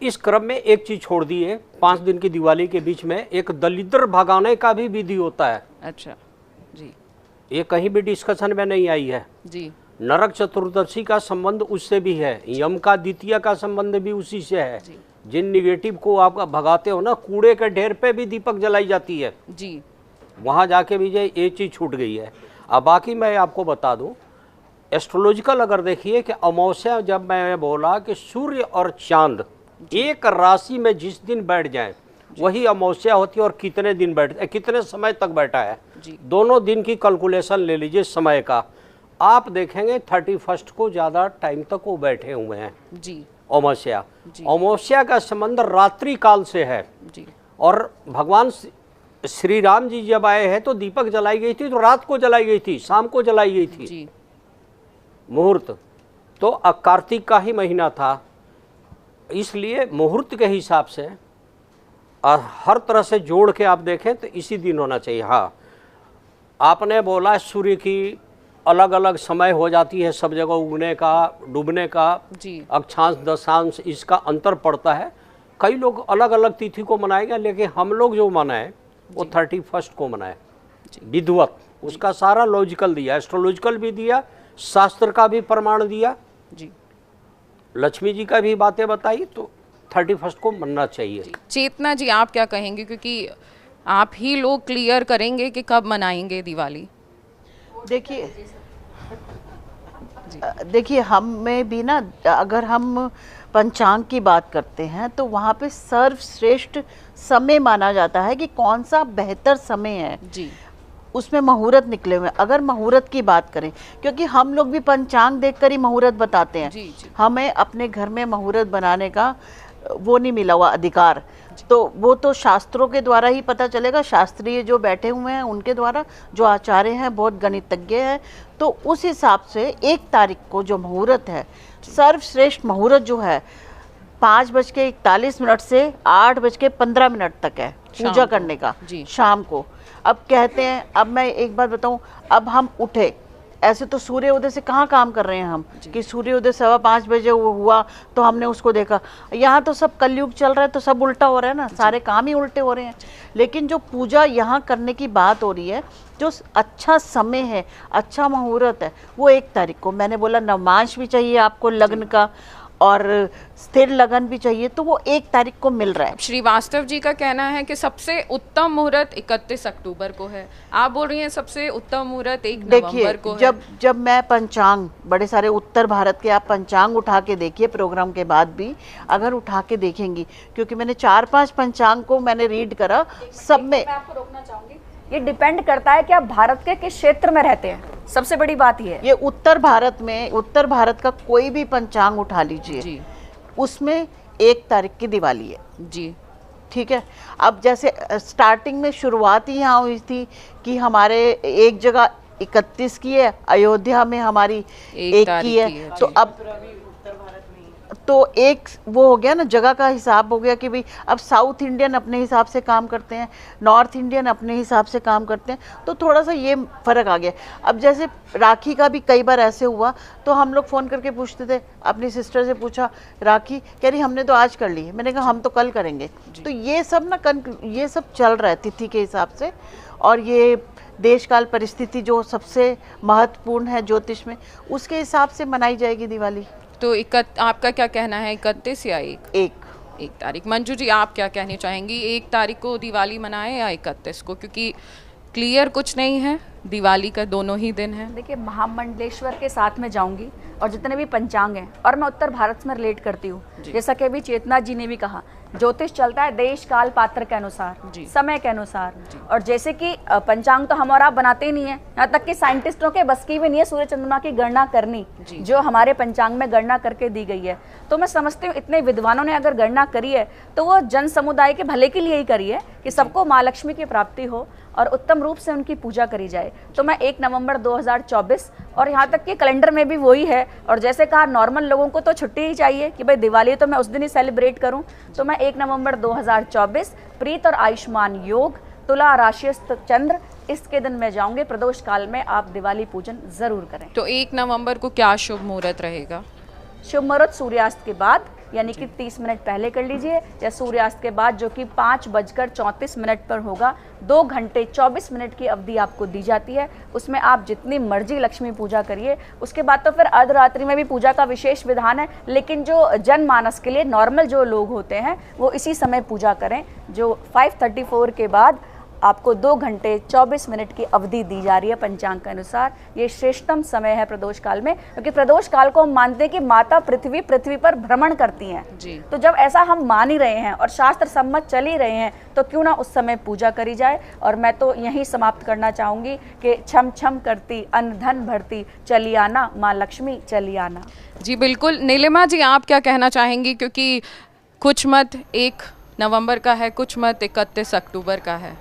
इस क्रम में एक चीज़ छोड़ दी है, 5 दिन की दिवाली के बीच में एक दलिद्र भगाने का भी विधि होता है। अच्छा जी, ये कहीं भी डिस्कशन में नहीं आई है। जी, नरक चतुर्दशी का संबंध उससे भी है, यम का द्वितीय का संबंध भी उसी से है। जिन निगेटिव को आप भगाते हो ना, कूड़े के ढेर पे भी दीपक जलाई जाती है जी, वहाँ जाके भी ये चीज़ छूट गई है। अब बाकी मैं आपको बता दूं, एस्ट्रोलॉजिकल अगर देखिए कि अमावस्या, जब मैं बोला कि सूर्य और चांद एक राशि में जिस दिन बैठ जाएं वही अमावस्या होती है, और कितने दिन कितने समय तक बैठा है, दोनों दिन की कैलकुलेशन ले लीजिए समय का, आप देखेंगे 31 को ज़्यादा टाइम तक वो बैठे हुए हैं जी, अमावस्या। अमावस्या का संबंध रात्रि काल से है जी। और भगवान श्री राम जी जब आए हैं तो दीपक जलाई गई थी, तो रात को जलाई गई थी, शाम को जलाई गई थी जी। मुहूर्त तो कार्तिक का ही महीना था, इसलिए मुहूर्त के हिसाब से हर तरह से जोड़ के आप देखें तो इसी दिन होना चाहिए। हाँ, आपने बोला सूर्य की अलग अलग समय हो जाती है, सब जगह उगने का, डूबने का, अक्षांश दशांश इसका अंतर पड़ता है। कई लोग अलग अलग तिथि को मनाएंगे, लेकिन हम लोग जो मनाएं वो 31 को मनाएं विधिवत। उसका सारा लॉजिकल दिया, एस्ट्रोलॉजिकल भी दिया, शास्त्र का भी प्रमाण दिया जी, लक्ष्मी जी का भी बातें बताई, तो 31 को मनना चाहिए। चेतना जी, आप क्या कहेंगे, क्योंकि आप ही लोग क्लियर करेंगे कि कब मनाएंगे दिवाली। देखिए हम में भी ना, अगर हम पंचांग की बात करते हैं तो वहाँ पे सर्वश्रेष्ठ समय माना जाता है कि कौन सा बेहतर समय है जी, उसमें मुहूर्त निकले हुए। अगर मुहूर्त की बात करें, क्योंकि हम लोग भी पंचांग देखकर ही मुहूर्त बताते हैं, जी। हमें अपने घर में मुहूर्त बनाने का वो नहीं मिला हुआ अधिकार, तो वो तो शास्त्रों के द्वारा ही पता चलेगा, शास्त्रीय जो बैठे हुए हैं उनके द्वारा, जो आचार्य हैं बहुत गणितज्ञ हैं, तो उस हिसाब से 1 तारीख को जो मुहूर्त है, सर्वश्रेष्ठ मुहूर्त जो है 5:41 से 8:15 तक है पूजा करने का शाम को। अब कहते हैं, अब मैं एक बात बताऊं, अब हम उठे, ऐसे तो सूर्योदय से कहाँ काम कर रहे हैं हम कि सूर्योदय 5:15 बजे हुआ तो हमने उसको देखा। यहाँ तो सब कलयुग चल रहा है, तो सब उल्टा हो रहा है ना, सारे काम ही उल्टे हो रहे हैं। लेकिन जो पूजा यहाँ करने की बात हो रही है, जो अच्छा समय है, अच्छा मुहूर्त है, वो 1 तारीख को। मैंने बोला नवमांश भी चाहिए आपको लग्न का, और स्थिर लगन भी चाहिए, तो वो 1 तारीख को मिल रहा है। श्रीवास्तव जी का कहना है कि सबसे उत्तम मुहूर्त 31 अक्टूबर को है, आप बोल रही हैं सबसे उत्तम मुहूर्त 1 नवंबर को है। जब मैं पंचांग, बड़े सारे उत्तर भारत के आप पंचांग उठा के देखिए, प्रोग्राम के बाद भी अगर उठा के देखेंगी, क्योंकि मैंने 4-5 पंचांग को मैंने रीड करा, सब में। मैं आपको रोकना चाहूंगी, ये डिपेंड करता है कि आप भारत के किस क्षेत्र में रहते हैं, सबसे बड़ी बात ये है। ये उत्तर भारत का कोई भी पंचांग उठा लीजिए, उसमें 1 तारीख की दिवाली है जी, ठीक है। अब जैसे स्टार्टिंग में शुरुआत ही यहाँ हुई थी कि हमारे एक जगह 31 की है, अयोध्या में हमारी 1 की है, तो एक वो हो गया ना, जगह का हिसाब हो गया कि भाई अब साउथ इंडियन अपने हिसाब से काम करते हैं, नॉर्थ इंडियन अपने हिसाब से काम करते हैं, तो थोड़ा सा ये फ़र्क आ गया। अब जैसे राखी का भी कई बार ऐसे हुआ तो हम लोग फ़ोन करके पूछते थे, अपनी सिस्टर से पूछा राखी, कह रही हमने तो आज कर ली है, मैंने कहा हम तो कल करेंगे। तो ये सब ना ये सब चल रहा है तिथि के हिसाब से, और ये देश काल परिस्थिति जो सबसे महत्वपूर्ण है ज्योतिष में, उसके हिसाब से मनाई जाएगी दिवाली। तो आपका क्या कहना है, 31 या 1 तारीख? मंजू जी, आप क्या कहनी चाहेंगी, 1 तारीख को दिवाली मनाएं या 31 को? क्योंकि क्लियर कुछ नहीं है, दिवाली का दोनों ही दिन है। देखिए, महामंडलेश्वर के साथ में जाऊंगी और जितने भी पंचांग हैं, और मैं उत्तर भारत में रिलेट करती हूँ, जैसा कि अभी चेतना जी ने भी कहा, ज्योतिष चलता है देश काल पात्र के अनुसार, समय के अनुसार। और जैसे कि पंचांग तो हम और आप बनाते ही नहीं है, यहाँ तक कि साइंटिस्टों के बस की भी नहीं है सूर्य चंद्रमा की गणना करनी, जो हमारे पंचांग में गणना करके दी गई है। तो मैं समझती हूँ इतने विद्वानों ने अगर गणना करी है तो वो जन समुदाय के भले के लिए ही करी है, कि सबको माँ लक्ष्मी की प्राप्ति हो और उत्तम रूप से उनकी पूजा करी जाए। तो मैं 1 नवंबर 2024, और यहाँ तक कि कैलेंडर में भी वही है, और जैसे कहा नॉर्मल लोगों को तो छुट्टी ही चाहिए कि भाई दिवाली तो मैं उस दिन ही सेलिब्रेट करूँ, तो मैं 1 नवंबर 2024 प्रीत और आयुष्मान योग, तुला राशिस्थ चंद्र, इसके दिन में जाऊंगे। प्रदोष काल में आप दिवाली पूजन जरूर करें। तो 1 नवंबर को क्या शुभ मुहूर्त रहेगा? शुभ मुहूर्त सूर्यास्त के बाद, यानी कि 30 मिनट पहले कर लीजिए, या सूर्यास्त के बाद जो कि 5:34 पर होगा। 2 घंटे 24 मिनट की अवधि आपको दी जाती है, उसमें आप जितनी मर्जी लक्ष्मी पूजा करिए। उसके बाद तो फिर अर्धरात्रि में भी पूजा का विशेष विधान है, लेकिन जो जनमानस के लिए नॉर्मल जो लोग होते हैं वो इसी समय पूजा करें। जो 5:34 के बाद आपको 2 घंटे 24 मिनट की अवधि दी जा रही है पंचांग के अनुसार। ये श्रेष्ठतम समय है प्रदोष काल में, क्योंकि प्रदोष काल को हम मानते हैं कि माता पृथ्वी पर भ्रमण करती हैं जी। तो जब ऐसा हम मान ही रहे हैं और शास्त्र सम्मत चल ही रहे हैं, तो क्यों ना उस समय पूजा करी जाए। और मैं तो यहीं समाप्त करना चाहूँगी कि छम छम करती अन्न धन भरती, चली आना माँ लक्ष्मी चली आना। जी बिल्कुल। नीलिमा जी, आप क्या कहना चाहेंगी? क्योंकि कुछ मत 1 नवंबर का है, कुछ मत 31 अक्टूबर का है।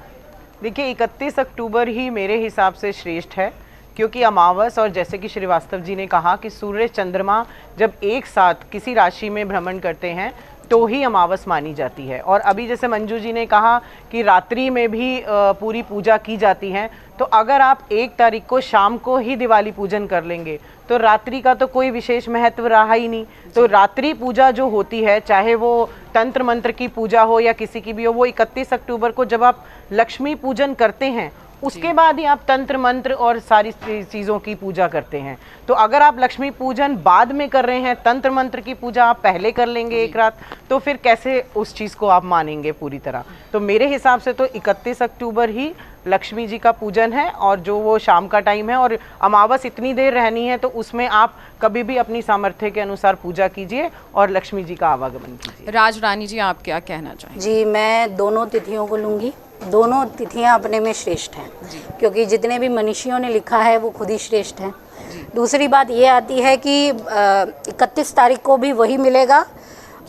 देखिए, 31 अक्टूबर ही मेरे हिसाब से श्रेष्ठ है, क्योंकि अमावस, और जैसे कि श्रीवास्तव जी ने कहा कि सूर्य चंद्रमा जब एक साथ किसी राशि में भ्रमण करते हैं तो ही अमावस मानी जाती है। और अभी जैसे मंजू जी ने कहा कि रात्रि में भी पूरी पूजा की जाती है, तो अगर आप 1 तारीख को शाम को ही दिवाली पूजन कर लेंगे तो रात्रि का तो कोई विशेष महत्व रहा ही नहीं। तो रात्रि पूजा जो होती है, चाहे वो तंत्र मंत्र की पूजा हो या किसी की भी हो, वो 31 अक्टूबर को जब आप लक्ष्मी पूजन करते हैं, उसके बाद ही आप तंत्र मंत्र और सारी चीज़ों की पूजा करते हैं। तो अगर आप लक्ष्मी पूजन बाद में कर रहे हैं, तंत्र मंत्र की पूजा आप पहले कर लेंगे एक रात, तो फिर कैसे उस चीज़ को आप मानेंगे पूरी तरह। तो मेरे हिसाब से तो 31 अक्टूबर ही लक्ष्मी जी का पूजन है, और जो वो शाम का टाइम है, और अमावस इतनी देर रहनी है, तो उसमें आप कभी भी अपनी सामर्थ्य के अनुसार पूजा कीजिए और लक्ष्मी जी का आवागमन कीजिए। राज रानी जी, आप क्या कहना चाहेंगे? जी, मैं दोनों तिथियों को लूँगी। दोनों तिथियां अपने में श्रेष्ठ हैं, क्योंकि जितने भी मनीषियों ने लिखा है वो खुद ही श्रेष्ठ हैं। दूसरी बात ये आती है कि 31 तारीख को भी वही मिलेगा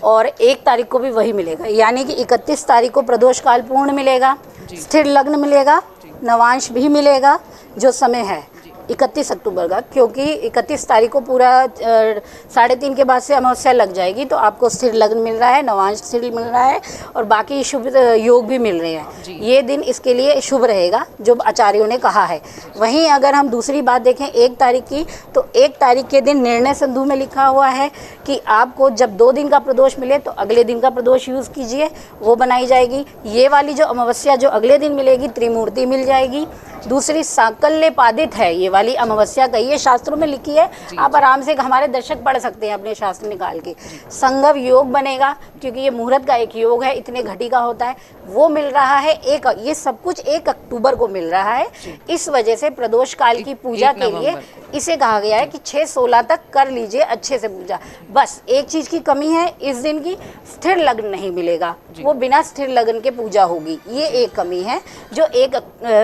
और 1 तारीख को भी वही मिलेगा, यानी कि 31 तारीख को प्रदोष काल पूर्ण मिलेगा, स्थिर लग्न मिलेगा, नवांश भी मिलेगा, जो समय है 31 अक्टूबर का, क्योंकि 31 तारीख को पूरा 3:30 के बाद से अमावस्या लग जाएगी, तो आपको स्थिर लग्न मिल रहा है, नवांश स्थिर मिल रहा है, और बाकी शुभ योग भी मिल रहे हैं। ये दिन इसके लिए शुभ रहेगा जो आचार्यों ने कहा है। वहीं अगर हम दूसरी बात देखें 1 तारीख की, तो 1 तारीख के दिन निर्णय सिंधु में लिखा हुआ है कि आपको जब 2 दिन का प्रदोष मिले तो अगले दिन का प्रदोष यूज़ कीजिए, वो बनाई जाएगी। ये वाली जो अमावस्या जो अगले दिन मिलेगी, त्रिमूर्ति मिल जाएगी। दूसरी सांकल्य पादित है ये वाली अमावस्या का, ये शास्त्रों में लिखी है, आप आराम से हमारे दर्शक पढ़ सकते हैं अपने शास्त्र निकाल के। संगम योग बनेगा, क्योंकि ये मुहूर्त का एक योग है, इतने घटी का होता है, वो मिल रहा है। ये सब कुछ 1 अक्टूबर को मिल रहा है। इस वजह से प्रदोष काल की पूजा के लिए इसे कहा गया है कि 6-16 तक कर लीजिए अच्छे से पूजा। बस एक चीज़ की कमी है इस दिन की, स्थिर लग्न नहीं मिलेगा, वो बिना स्थिर लग्न के पूजा होगी, ये एक कमी है जो 1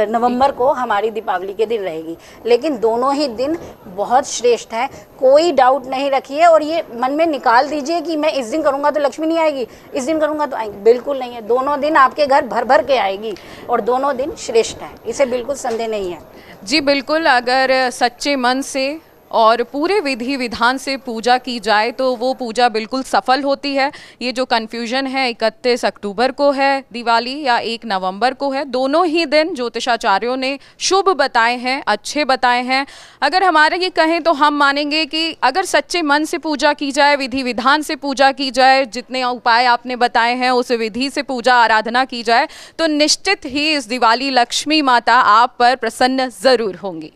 नवंबर को हमारी दीपावली के दिन रहेगी। लेकिन दोनों ही दिन बहुत श्रेष्ठ है, कोई डाउट नहीं रखिए, और ये मन में निकाल दीजिए कि मैं इस दिन करूँगा तो लक्ष्मी नहीं आएगी, इस दिन करूँगा तो आएगी, बिल्कुल नहीं है। दोनों दिन आपके घर भर भर के आएगी और दोनों दिन श्रेष्ठ है, इसे बिल्कुल संदेह नहीं है। जी बिल्कुल, अगर सच्चे मन से और पूरे विधि विधान से पूजा की जाए तो वो पूजा बिल्कुल सफल होती है। ये जो कन्फ्यूजन है 31 अक्टूबर को है दिवाली या 1 नवंबर को है, दोनों ही दिन ज्योतिषाचार्यों ने शुभ बताए हैं, अच्छे बताए हैं। अगर हमारे ये कहें तो हम मानेंगे कि अगर सच्चे मन से पूजा की जाए, विधि विधान से पूजा की जाए, जितने उपाय आपने बताए हैं उस विधि से पूजा आराधना की जाए, तो निश्चित ही इस दिवाली लक्ष्मी माता आप पर प्रसन्न जरूर होंगी।